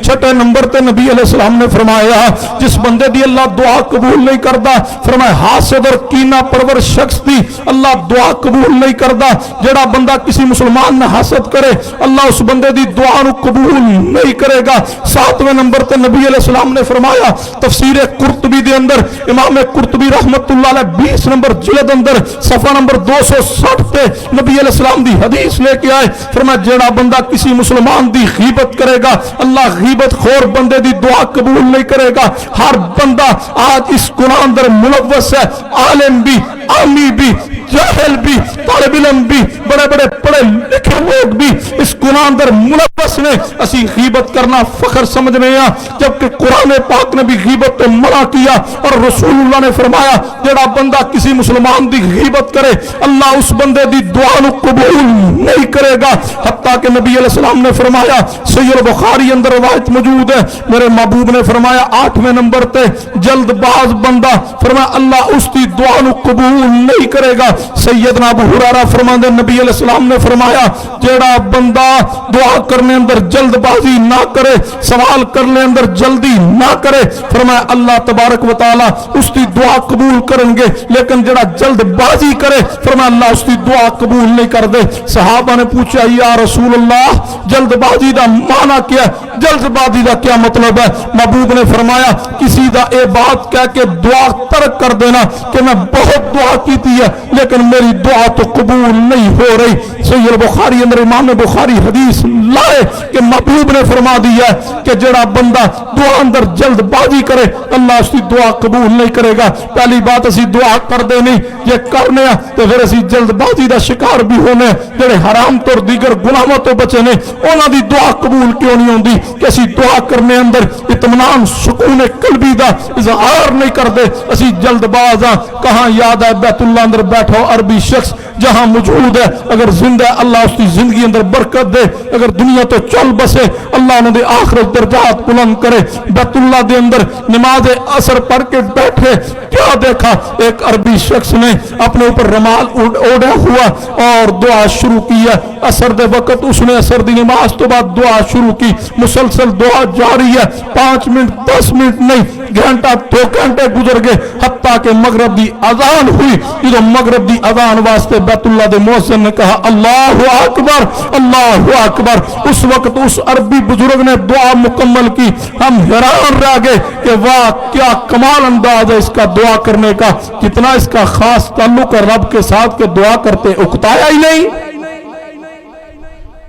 چھٹے نمبر تے نبی علیہ السلام نے فرمایا جس بندے دی اللہ دعا قبول نہیں کردا، فرمایا حاسد اور کینہ پرور شخص دی اللہ دعا قبول نہیں کردا۔ جڑا بندہ کسی مسلمان نے حسد کرے اللہ اس بندے دی دعا نو قبول نہیں کرے گا۔ ساتویں نمبر تے نبی علیہ السلام نے فرمایا تفسیر قرطبی دے اندر امام قرطبی رحمت اللہ علیہ 20 نمبر جلد اندر صفحہ نمبر 260 تے نبی علیہ السلام دی حدیث لے کے آئے، فرمایا جڑا بندہ کسی مسلمان دی غیبت کرے گا اللہ غیبت خور بندے دی دعا قبول نہیں کرے گا۔ ہر بندہ آج اس گناہ اندر ملوث ہے، عالم بھی، عامی بھی، جاہل بھی، طالب علم بھی، بڑے بڑے پڑھے لکھے لوگ بھی اس گناہ اندر ملوث نے۔ اسی غیبت کرنا فخر سمجھ رہے ہیں جبکہ قرآن پاک نے بھی غیبت تو منع کیا، اور رسول اللہ نے فرمایا جڑا بندہ کسی مسلمان دی غیبت کرے اللہ اس بندے دی دعا نو قبول نہیں کرے گا۔ حتیٰ کہ نبی علیہ السلام نے فرمایا صحیح البخاری اندر روایت موجود ہے، میرے محبوب نے فرمایا 8ویں نمبر تے جلد باز بندہ فرمایا اللہ اس دی دعا نو قبول نہیں کرے گا۔ سیدنا ابو ہریرہ فرماندے نبی علیہ السلام نے فرمایا جیڑا بندہ دعا کرنے اندر جلد بازی نہ کرے، سوال کرنے اندر جلدی نہ کرے، فرمایا اللہ تبارک و تعالی اس دی دعا قبول کریں گے، لیکن جیڑا جلد بازی کرے فرمایا اللہ اس دی دعا قبول نہیں کر دے۔ صحابہ نے پوچھا یا رسول اللہ جلد بازی دا معنی کیا ہے؟ جلد بازی دا کیا مطلب ہے؟ محبوب نے فرمایا کسی دا اے بات کہہ کے دعا ترک کر دینا کہ میں بہت دعا کیتی ہے لیکن میری دعا تو قبول نہیں ہو رہی۔ صحیح البخاری اندر امام بخاری حدیث لائے کہ محبوب نے فرما دیا ہے کہ جڑا بندہ دعا اندر جلد بازی کرے اللہ اس کی دعا قبول نہیں کرے گا۔ پہلی بات اسی دعا کر دینی یہ کرنے تو پھر اسی جلد بازی دا شکار بھی ہونے، جڑے حرام تو دیگر گناہوں تو بچے نے انہاں دی دعا قبول کیوں نہیں ہوندی کہ اسی دعا کرنے اندر اطمینان سکون قلبی دا اظہار نہیں کردے، اسی جلد باز ہاں۔ کہاں یاد ہے بیت اللہ اندر بیٹھو عربی شخص جہاں موجود ہے اگر زندہ ہے اللہ اس کی زندگی اندر برکت دے، اگر دنیا تو چل بسے اللہ انہوں نے آخرت درجات بلند کرے۔ بیت اللہ دے اندر نماز اثر پڑھ کے بیٹھے کیا دیکھا ایک عربی شخص نے اپنے اوپر رمال اوڑا ہوا اور دعا شروع کی ہے۔ اثر دے وقت اس نے اثر دی نماز تو بعد دعا شروع کی، مسلسل دعا جاری ہے، 5 منٹ 10 منٹ نہیں گھنٹہ 2 گھنٹے گزر گئے حتیٰ کہ مغرب دی اذان ہوئی۔ جو مغرب دی اذان واسطے بیت اللہ دے مؤذن نے کہا اللہ اکبر اللہ اکبر، اس وقت اس عربی بزرگ نے دعا مکمل کی۔ ہم حیران رہ گئے کہ واہ کیا کمال انداز ہے اس کا دعا کرنے کا، کتنا اس کا خاص تعلق ہے رب کے ساتھ کہ دعا کرتے اکتایا ہی نہیں،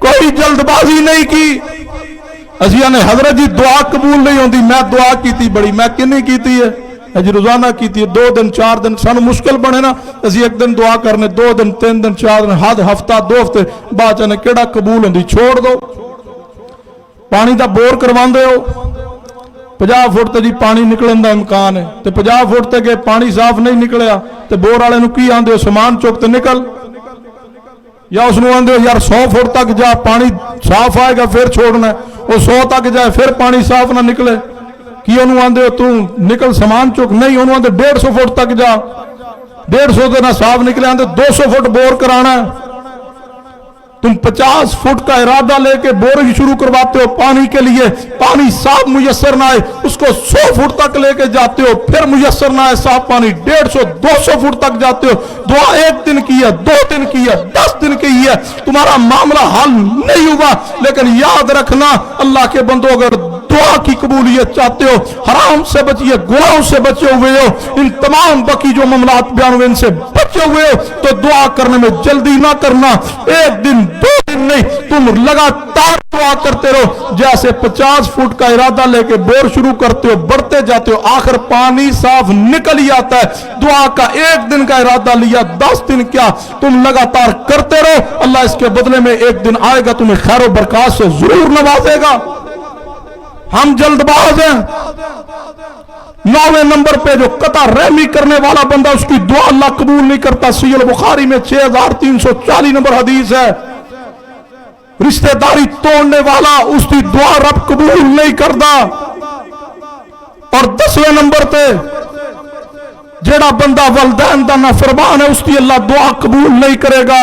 کوئی جلد بازی نہیں کی۔ ازیاں نے حضرت جی دعا قبول نہیں ہوندی، میں دعا کی تھی بڑی، میں کنی کی تھی ہے جی روزانہ کی تھی 2 دن 4 دن سانو مشکل بنے نا، اسی ایک دن دعا کرنے 2 دن 3 دن 4 دن حد ہفتہ 2 ہفتے بعد چاہنے کیڑا قبول ہوندی، چھوڑ دو۔ پانی دا بور کروان دے ہو 50 فٹ تے جی پانی نکلن دا امکان ہے تے 50 فٹ تے کہ پانی صاف نہیں نکلیا تے بور والے نو کی آندے ہو سامان چوک تے نکل، یا اس نو آندے ہو یار 100 فٹ تک جا پانی صاف آئے گا پھر چھوڑنا ہے، وہ 100 تک جائے پھر پانی صاف نہ نکلے کی انہوں آندے ہو تو نکل سامان چوک، نہیں انہوں آندے 150 فٹ تک جا، 150 دے نہ صاف نکلے آندے 200 فٹ بور کرانا ہے۔ تم 50 فٹ کا ارادہ لے کے بورنگ شروع کرواتے ہو پانی کے لیے، پانی صاف میسر نہ آئے اس کو 100 فٹ تک لے کے جاتے ہو پھر میسر نہ آئے صاف پانی 150 200 فٹ تک جاتے ہو، دعا 1 دن کی ہے 2 دن کی ہے 10 دن کی ہے، تمہارا معاملہ حل نہیں ہوا۔ لیکن یاد رکھنا اللہ کے بندو اگر دعا کی قبولیت چاہتے ہو حرام سے بچیے، گناہوں سے بچے ہوئے ہو، ان تمام باقی جو معاملات بیان ہوئے ان سے بچے ہوئے ہو تو دعا کرنے میں جلدی نہ کرنا، 1 دن 2 دن نہیں تم لگاتار دعا کرتے رہو، جیسے 50 فٹ کا ارادہ لے کے بور شروع کرتے ہو بڑھتے جاتے ہو آخر پانی صاف نکل ہی آتا ہے۔ دعا کا 1 دن کا ارادہ لیا 10 دن کیا تم لگاتار کرتے رہو، اللہ اس کے بدلے میں 1 دن آئے گا تمہیں خیر و برکات سے ضرور نوازے گا۔ ہم جلد باز ہیں۔ 9ویں نمبر پہ جو قطع رحمی کرنے والا بندہ اس کی دعا اللہ قبول نہیں کرتا، صحیح البخاری میں 6340 نمبر حدیث ہے۔ رشتہ داری توڑنے والا اس کی دعا رب قبول نہیں کرتا۔ اور 10ویں نمبر پہ جیڑا بندہ والدین دا نافرمان ہے اس کی اللہ دعا قبول نہیں کرے گا۔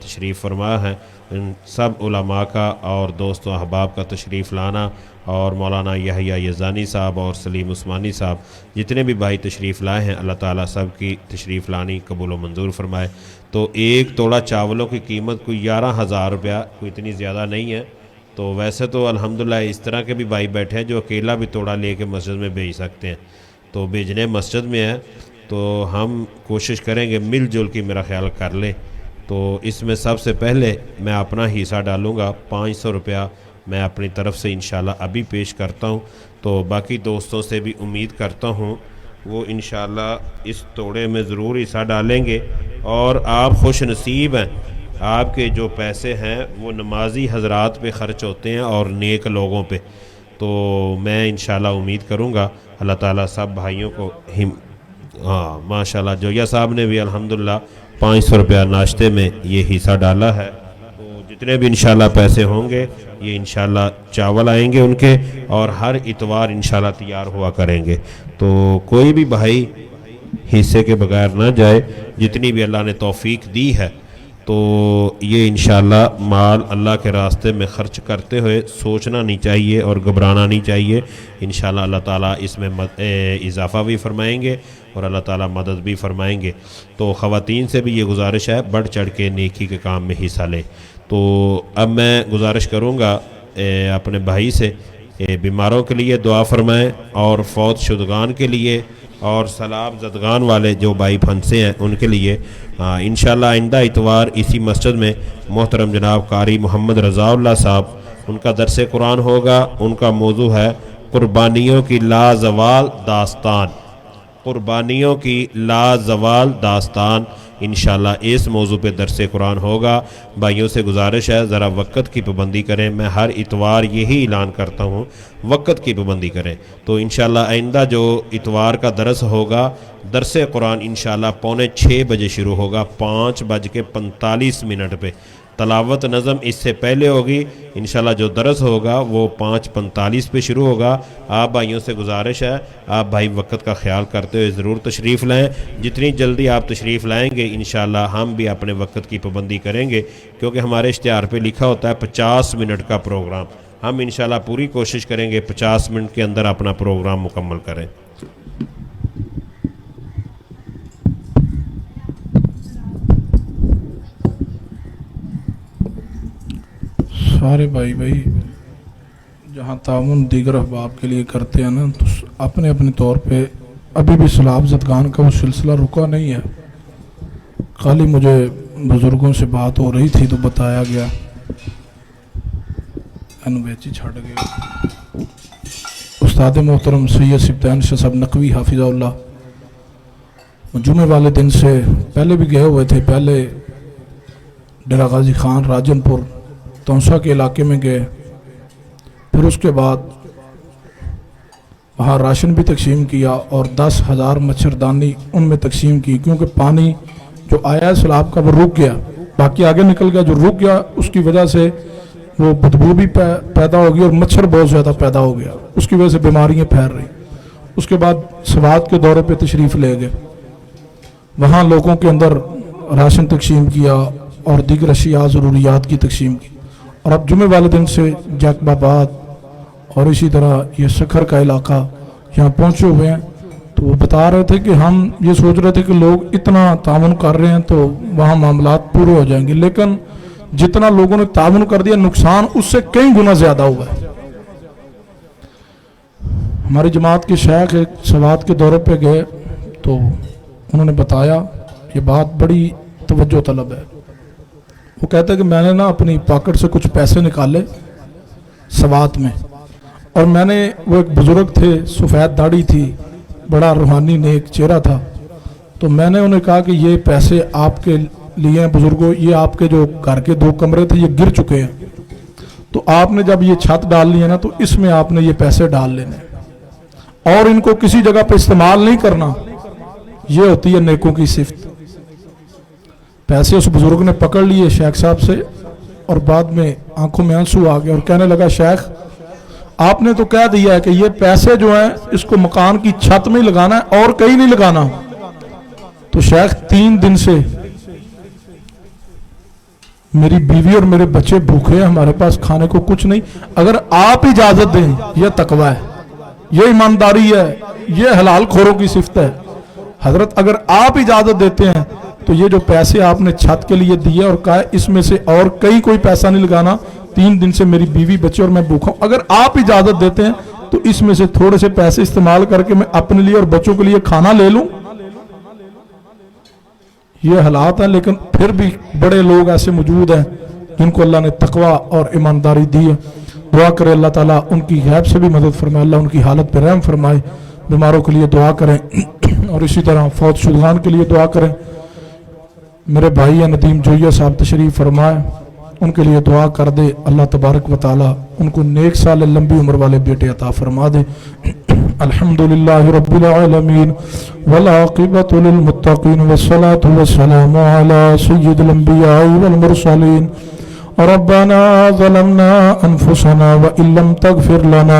تشریف فرما ہے. ان سب علماء کا اور دوست و احباب کا تشریف لانا اور مولانا یحییٰ یزدانی صاحب اور سلیم عثمانی صاحب جتنے بھی بھائی تشریف لائے ہیں اللہ تعالیٰ سب کی تشریف لانی قبول و منظور فرمائے. تو ایک توڑا چاولوں کی قیمت کوئی 11,000 روپیہ، کوئی اتنی زیادہ نہیں ہے. تو ویسے تو الحمدللہ اس طرح کے بھی بھائی بیٹھے ہیں جو اکیلا بھی توڑا لے کے مسجد میں بھیج سکتے ہیں. تو بھیجنے مسجد میں ہے تو ہم کوشش کریں گے مل جل کے میرا خیال کر لیں. تو اس میں سب سے پہلے میں اپنا حصہ ڈالوں گا 500 روپیہ میں اپنی طرف سے انشاءاللہ ابھی پیش کرتا ہوں. تو باقی دوستوں سے بھی امید کرتا ہوں وہ انشاءاللہ اس توڑے میں ضرور حصہ ڈالیں گے. اور آپ خوش نصیب ہیں، آپ کے جو پیسے ہیں وہ نمازی حضرات پہ خرچ ہوتے ہیں اور نیک لوگوں پہ. تو میں انشاءاللہ امید کروں گا اللہ تعالیٰ سب بھائیوں کو ماشاءاللہ جویا صاحب نے بھی الحمدللہ 500 روپیہ ناشتے میں یہ حصہ ڈالا ہے. تو جتنے بھی انشاءاللہ پیسے ہوں گے یہ انشاءاللہ چاول آئیں گے ان کے، اور ہر اتوار انشاءاللہ تیار ہوا کریں گے. تو کوئی بھی بھائی حصے کے بغیر نہ جائے، جتنی بھی اللہ نے توفیق دی ہے تو یہ انشاءاللہ مال اللہ کے راستے میں خرچ کرتے ہوئے سوچنا نہیں چاہیے اور گھبرانا نہیں چاہیے. انشاءاللہ اللہ تعالیٰ اس میں اضافہ بھی فرمائیں گے اور اللہ تعالیٰ مدد بھی فرمائیں گے. تو خواتین سے بھی یہ گزارش ہے بڑھ چڑھ کے نیکی کے کام میں حصہ لیں. تو اب میں گزارش کروں گا اپنے بھائی سے بیماروں کے لیے دعا فرمائیں اور فوت شدگان کے لیے اور سلاب زدگان والے جو بھائی پھنسے ہیں ان کے لیے. انشاءاللہ آئندہ اتوار اسی مسجد میں محترم جناب قاری محمد رضا اللہ صاحب ان کا درس قرآن ہوگا. ان کا موضوع ہے قربانیوں کی لازوال داستان. قربانیوں کی لازوال داستان انشاءاللہ اس موضوع پہ درس قرآن ہوگا. بھائیوں سے گزارش ہے ذرا وقت کی پابندی کریں. میں ہر اتوار یہی اعلان کرتا ہوں وقت کی پابندی کریں. تو انشاءاللہ آئندہ جو اتوار کا درس ہوگا درس قرآن انشاءاللہ 5:45 بجے شروع ہوگا 5:45 پہ. تلاوت نظم اس سے پہلے ہوگی. انشاءاللہ جو درس ہوگا وہ 5:45 پہ شروع ہوگا. آپ بھائیوں سے گزارش ہے آپ بھائی وقت کا خیال کرتے ہوئے ضرور تشریف لائیں. جتنی جلدی آپ تشریف لائیں گے انشاءاللہ ہم بھی اپنے وقت کی پابندی کریں گے، کیونکہ ہمارے اشتہار پہ لکھا ہوتا ہے 50 منٹ کا پروگرام. ہم انشاءاللہ پوری کوشش کریں گے 50 منٹ کے اندر اپنا پروگرام مکمل کریں. سارے بھائی جہاں تعاون دیگر احباب کے لیے کرتے ہیں نا تو اپنے اپنے طور پہ ابھی بھی سلاب زدگان کا وہ سلسلہ رکا نہیں ہے. خالی مجھے بزرگوں سے بات ہو رہی تھی تو بتایا گیا انویچی چھڑ گئے. استاد محترم سید سبطین شاہ صاحب نقوی حافظہ اللہ جمعے والے دن سے پہلے بھی گئے ہوئے تھے. پہلے ڈیرہ غازی خان راجن پور تونسا کے علاقے میں گئے، پھر اس کے بعد وہاں راشن بھی تقسیم کیا اور 10,000 مچھردانی ان میں تقسیم کی، کیونکہ پانی جو آیا ہے سیلاب کا وہ رک گیا، باقی آگے نکل گیا. جو رک گیا اس کی وجہ سے وہ بدبو بھی پیدا ہو گئی اور مچھر بہت زیادہ پیدا ہو گیا، اس کی وجہ سے بیماریاں پھیل رہی. اس کے بعد سوات کے دورے پہ تشریف لے گئے، وہاں لوگوں کے اندر راشن تقسیم کیا اور دیگر اشیاء ضروریات کی تقسیم کی. اور اب جمعے والے دن سے جیکب آباد اور اسی طرح یہ سکھر کا علاقہ یہاں پہنچے ہوئے ہیں. تو وہ بتا رہے تھے کہ ہم یہ سوچ رہے تھے کہ لوگ اتنا تعاون کر رہے ہیں تو وہاں معاملات پورے ہو جائیں گے، لیکن جتنا لوگوں نے تعاون کر دیا نقصان اس سے کئی گنا زیادہ ہوا ہے. ہماری جماعت کے شیخ ایک سوات کے دورے پہ گئے تو انہوں نے بتایا یہ بات بڑی توجہ طلب ہے. وہ کہتے ہیں کہ میں نے نا اپنی پاکٹ سے کچھ پیسے نکالے سوات میں، اور میں نے وہ ایک بزرگ تھے سفید داڑھی تھی بڑا روحانی نیک چہرہ تھا، تو میں نے انہیں کہا کہ یہ پیسے آپ کے لیے ہیں بزرگوں، یہ آپ کے جو گھر کے 2 کمرے تھے یہ گر چکے ہیں، تو آپ نے جب یہ چھت ڈال لی ہے نا تو اس میں آپ نے یہ پیسے ڈال لینے اور ان کو کسی جگہ پہ استعمال نہیں کرنا. یہ ہوتی ہے نیکوں کی صفت. پیسے اس بزرگ نے پکڑ لیے شیخ صاحب سے اور بعد میں آنکھوں میں آنسو آ گئے اور کہنے لگا شیخ آپ نے تو کہہ دیا ہے کہ یہ پیسے جو ہیں اس کو مکان کی چھت میں ہی لگانا ہے اور کہیں نہیں لگانا. تو شیخ 3 دن سے میری بیوی اور میرے بچے بھوکے ہیں, ہمارے پاس کھانے کو کچھ نہیں, اگر آپ اجازت دیں, یہ تقوی ہے, یہ ایمانداری ہے, یہ حلال خوروں کی صفت ہے. حضرت اگر آپ اجازت دیتے ہیں تو یہ جو پیسے آپ نے چھت کے لیے دیے اور کہا اس میں سے اور کئی کوئی پیسہ نہیں لگانا, 3 دن سے میری بیوی بچے اور میں بھوکا ہوں, اگر آپ اجازت دیتے ہیں تو اس میں سے تھوڑے سے پیسے استعمال کر کے میں اپنے لیے اور بچوں کے لیے کھانا لے لوں. یہ حالات ہیں, لیکن پھر بھی بڑے لوگ ایسے موجود ہیں جن کو اللہ نے تقوی اور ایمانداری دی ہے. دعا کرے اللہ تعالیٰ ان کی غیب سے بھی مدد فرمائے, اللہ ان کی حالت پہ رحم فرمائے. بیماروں کے لیے دعا کریں اور اسی طرح فوت شدگان کے لیے دعا کریں. میرے بھائی ندیم جویہ صاحب تشریف فرمائے, ان کے لیے دعا کر دے. اللہ تبارک و تعالیٰ ان کو نیک سال لمبی عمر والے بیٹے عطا فرما دے. الحمدللہ رب العالمین والعاقبۃ للمتقین والصلاة والسلام علی سید الانبیاء والمرسلین. ربنا ظلمنا انفسنا وان لم تغفر لنا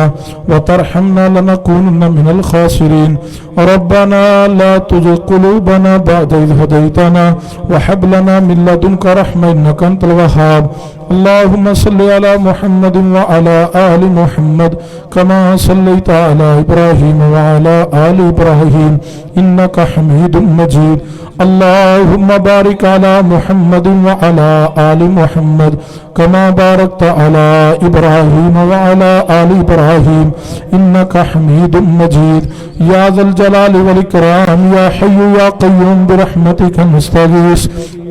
وترحمنا لنكونن من الخاسرين. ربنا لا تزغ قلوبنا بعد إذ هديتنا وهب لنا من لدنك رحمة إنك أنت الوهاب. اللهم صل على محمد وعلى آل محمد كما صليت على إبراهيم وعلى آل إبراهيم إنك حميد مجيد. اللهم بارك على محمد وعلى آل محمد كما باركت على إبراهيم وعلى آل إبراهيم إنك حميد مجيد. يا ذا الجلال والإكرام يا حي يا قيوم برحمتك نستغيث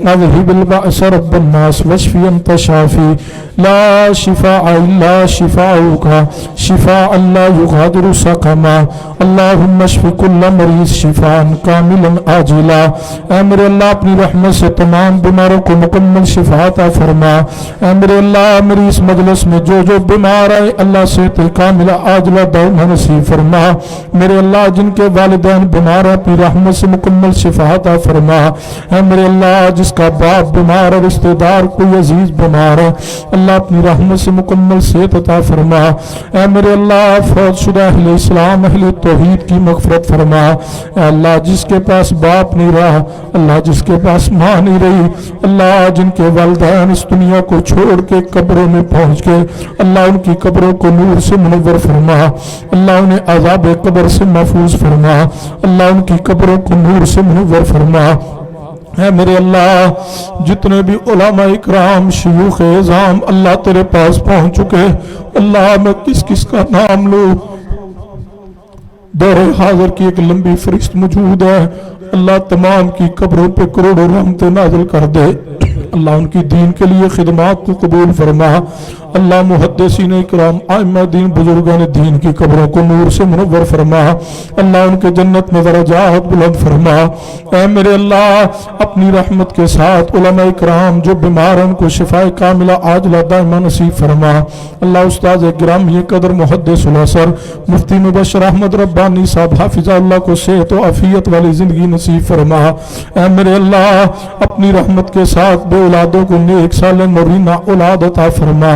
اذهب البأس رب الناس واشف أنت شافي لا شفاء إلا شفاؤك شفاء لا يغادر سقما. اللهم اشف كل مریض شفاء کاملا عاجلا. اے میرے اللہ اپنی رحمت سے تمام بیماروں کو مکمل شفا عطا فرما. اے میرے اللہ میری اس مجلس میں جو بیمار ہے اللہ صحت کاملہ عاجلہ دائمہ نصیب فرما. میرے اللہ جن کے والدین بیمار ہیں اپنی رحمت سے مکمل شفا عطا فرما. اے میرے اللہ جس کا باپ بیمار ہے, رشتہ دار کوئی عزیز بیمار ہے, اللہ اپنی رحمت سے مکمل صحت عطا فرما. اے میرے اللہ فوت شدہ اہل اسلام اہل توحید کی مغفرت فرما. اے اللہ جس کے پاس باپ نہیں رہا, اللہ جس کے پاس ماں نہیں رہی, اللہ جن کے والدین اس دنیا کو چھوڑ کے قبروں میں پہنچ گئے, اللہ ان کی قبروں کو نور سے منور فرما. اللہ انہیں عذاب قبر سے محفوظ فرما. اللہ ان کی قبروں کو نور سے منور فرما. اے میرے اللہ جتنے بھی علماء اکرام شیوخ اعظام اللہ تیرے پاس پہنچ چکے, اللہ میں کس کس کا نام لوں. دور حاضر کی ایک لمبی فہرست موجود ہے, اللہ تمام کی قبروں پہ کروڑوں رحمتیں نازل کر دے. اللہ ان کی دین کے لیے خدمات کو قبول فرما. اللہ محدثین اکرام ائمہ دین بزرگان دین کی قبروں کو نور سے منور فرما. اللہ ان کے جنت میں درجات بلند فرما. اے میرے اللہ اپنی رحمت کے ساتھ علماء اکرام جو بیمار ہیں ان کو شفاء کاملہ عاجلہ دائمہ نصیب فرما. اللہ استاد گرامی قدر محدث الاثر مفتی مبشر احمد ربانی صاحب حافظ اللہ کو صحت و عافیت والی زندگی نصیب فرما. اے میرے اللہ اپنی رحمت کے ساتھ بے اولادوں کو نیک سال نورینہ اولاد عطا فرما.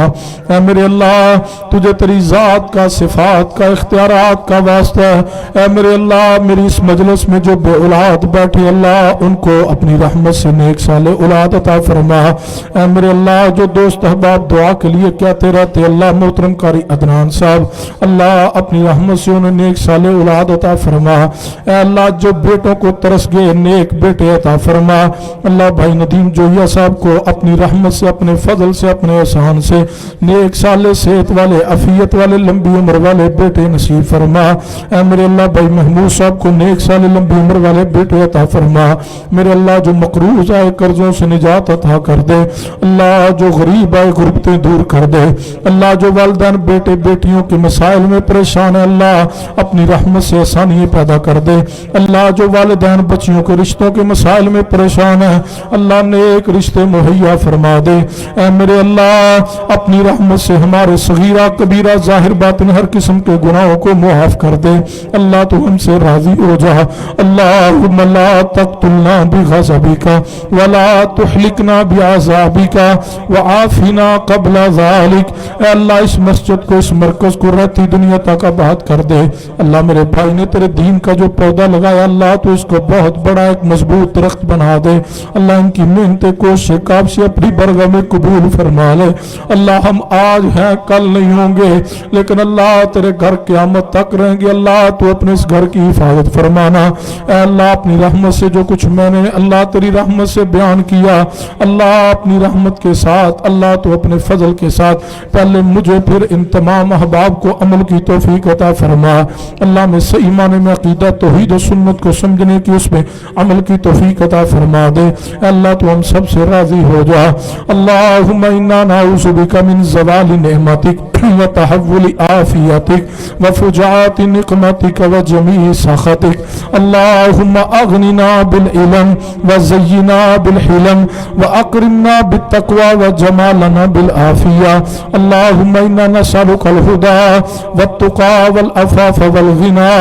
اے میرے اللہ تجھے تیری ذات کا صفات کا اختیارات کا واسطہ ہے. اے میرے اللہ میری اس مجلس میں جو بے اولاد بیٹھے اللہ ان کو اپنی رحمت سے نیک سال اولاد عطا فرما. اے میرے اللہ جو دوست احباب دعا کے لیے کہتے رہتے اللہ محترم قاری عدنان صاحب اللہ اپنی رحمت سے انہیں نیک سال اولاد عطا فرما. اے اللہ جو بیٹوں کو ترس گئے نیک بیٹے عطا فرما. اللہ بھائی ندیم جوہیہ صاحب کو اپنی رحمت سے اپنے فضل سے اپنے احسان سے نیک سال صحت والے عافیت والے لمبی عمر والے بیٹے نصیب فرما. اے میرے اللہ بھائی محمود صاحب کو نیک سال لمبی عمر والے بیٹے عطا فرما. میرے اللہ جو مقروض آئے قرضوں سے نجات عطا کر دے. اللہ جو غریب آئے غربتیں دور کر دے. اللہ جو والدین بیٹے بیٹیوں کے مسائل میں پریشان ہے اللہ اپنی رحمت سے آسانی پیدا کر دے. اللہ جو والدین بچیوں کے رشتوں کے مسائل میں پریشان ہے اللہ نیک رشتے مہیا فرما دے. اے میرے اللہ اپنی رحمت سے ہمارے صغیرہ کبیرہ ظاہر باطن ہر قسم کے گناہوں کو معاف کر دے اللہ تو ہم سے راضی ہو جا اللہم لا تقتلنا بغضبک ولا تہلکنا بعذابک وعافنا قبل ذلک اے اللہ اس مسجد کو اس مرکز کو رہتی دنیا تک آباد کر دے اللہ میرے بھائی نے تیرے دین کا جو پودا لگایا اللہ تو اس کو بہت بڑا ایک مضبوط درخت بنا دے اللہ ان کی محنت کوشش کاب سے اپنی برگاہ میں قبول فرما لے اللہ ہم آج ہیں کل نہیں ہوں گے لیکن اللہ تیرے گھر قیامت تک رہیں گے اللہ تو اپنے اس گھر کی حفاظت فرمانا اے اللہ اپنی رحمت سے جو کچھ میں نے اللہ تیری رحمت سے بیان کیا اللہ اپنی رحمت کے ساتھ اللہ تو اپنے فضل کے ساتھ پہلے مجھے پھر ان تمام احباب کو عمل کی توفیق عطا فرما اللہ میں صحیح معنی میں عقیدہ توحید و سنت کو سمجھنے کی اس میں عمل کی توفیق عطا فرما دے اللہ تو ہم سب سے راضی ہو جا اللہم انا نعوذ بک من زوال نعمتک وتحول عافیتک وفجاعت نقمتک وجمیع سخطک اللہم اغننا بالعلم وزینا بالحلم واکرمنا بالتقوى وجمالنا بالعافیہ اللہم انا نسألک الہدى والتقى والعفاف والغنى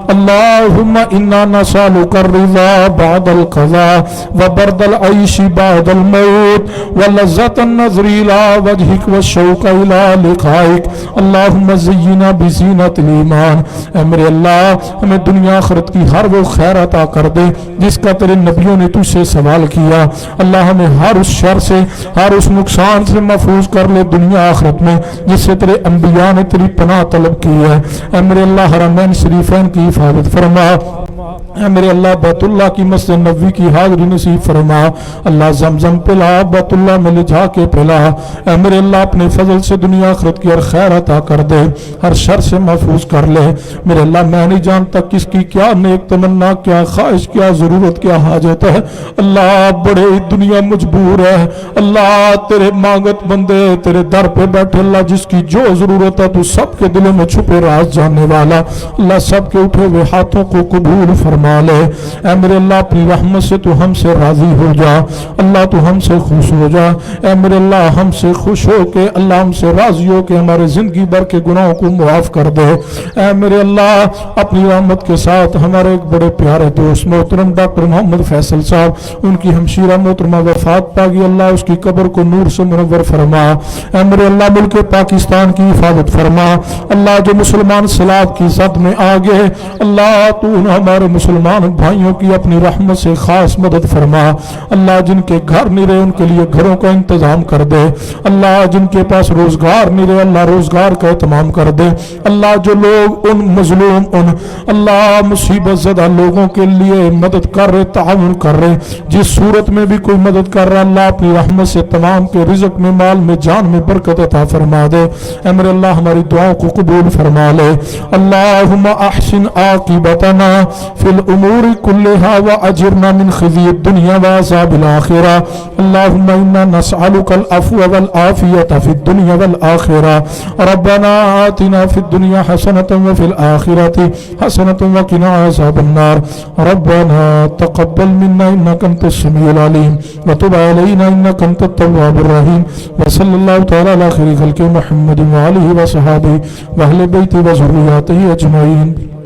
اللہم انا نسألک الرضا بعد القضاء وبرد العیش بعد الموت ولذت النظر الى وجهک والشوق الى لقائک اللہم زینا بزینت الایمان اے میرے اللہ ہمیں دنیا آخرت کی ہر وہ خیر عطا کر دے جس کا تیرے نبیوں نے تجھ سے سوال کیا اللہ ہمیں ہر اس شر سے ہر اس نقصان سے محفوظ کر لے دنیا آخرت میں جس سے تیرے انبیاء نے تیری پناہ طلب کی ہے اے میرے اللہ حرمین شریفین کی حفاظت فرما اے میرے اللہ بیت اللہ کی مسجد نبوی کی حاضری نصیب فرما اللہ زمزم پلا بیت اللہ میں لے جا کے پلا اے میرے اللہ اپنے فضل سے دنیا آخرت کی ہر خیر عطا کر دے ہر شر سے محفوظ کر لے میرے اللہ میں نہیں جانتا کس کی کیا نیک تمنا کیا خواہش کیا ضرورت کیا حاجت ہے اللہ بڑے دنیا مجبور ہے اللہ تیرے مانگت بندے تیرے در پہ بیٹھے اللہ جس کی جو ضرورت ہے تو سب کے دلوں میں چھپے راز جاننے والا اللہ سب کے اٹھے ہوئے ہاتھوں کو قبول فرما لے اے میرے اللہ اپنی رحمت سے تو ہم سے راضی ہو جا اللہ تو ہم سے خوش ہو جا اے میرے اللہ ہم سے خوش ہو کے اللہ ہم سے راضی ہو کے ہمارے زندگی بھر کے گناہوں کو معاف کر دے اے میرے اللہ اپنی رحمت کے ساتھ ہمارے ایک بڑے پیارے دوست محترم ڈاکٹر محمد فیصل صاحب ان کی ہمشیرہ محترمہ وفات پا گئی اللہ اس کی قبر کو نور سے منور فرما اے میرے اللہ ملک پاکستان کی حفاظت فرما اللہ جو مسلمان سلاب کی زد میں آگے اللہ تو ہمارے مسلمان بھائیوں کی اپنی رحمت سے خاص مدد فرما اللہ جن کے گھر نہیں رہے ان کے لیے گھروں کا انتظام کر دے اللہ جن کے پاس روزگار نہیں رہے اللہ روزگار کا اہتمام کر دے اللہ جو لوگ ان مظلوم ان اللہ مصیبت زدہ لوگوں کے لیے مدد کر رہے تعاون کر رہے جس صورت میں بھی کوئی مدد کر رہا اللہ اپنی رحمت سے تمام کے رزق میں مال میں جان میں برکت عطا فرما دے اے میرے اللہ ہماری دعاؤں کو قبول فرما لے اللہم احسن عاقبتنا فی الامور کلها واجرنا من خزي الدنيا وعذاب الاخره اللهم انا نسالك العفو والعافيه في الدنيا والاخره ربنا آتنا في الدنيا حسنه وفي الاخره حسنه وقنا عذاب النار ربنا تقبل منا انك انت السميع العليم وتب علينا انك انت التواب الرحيم وصلى الله تعالى على خير خلق محمد وعلى اله وصحبه واهل بيته وذرياته اجمعين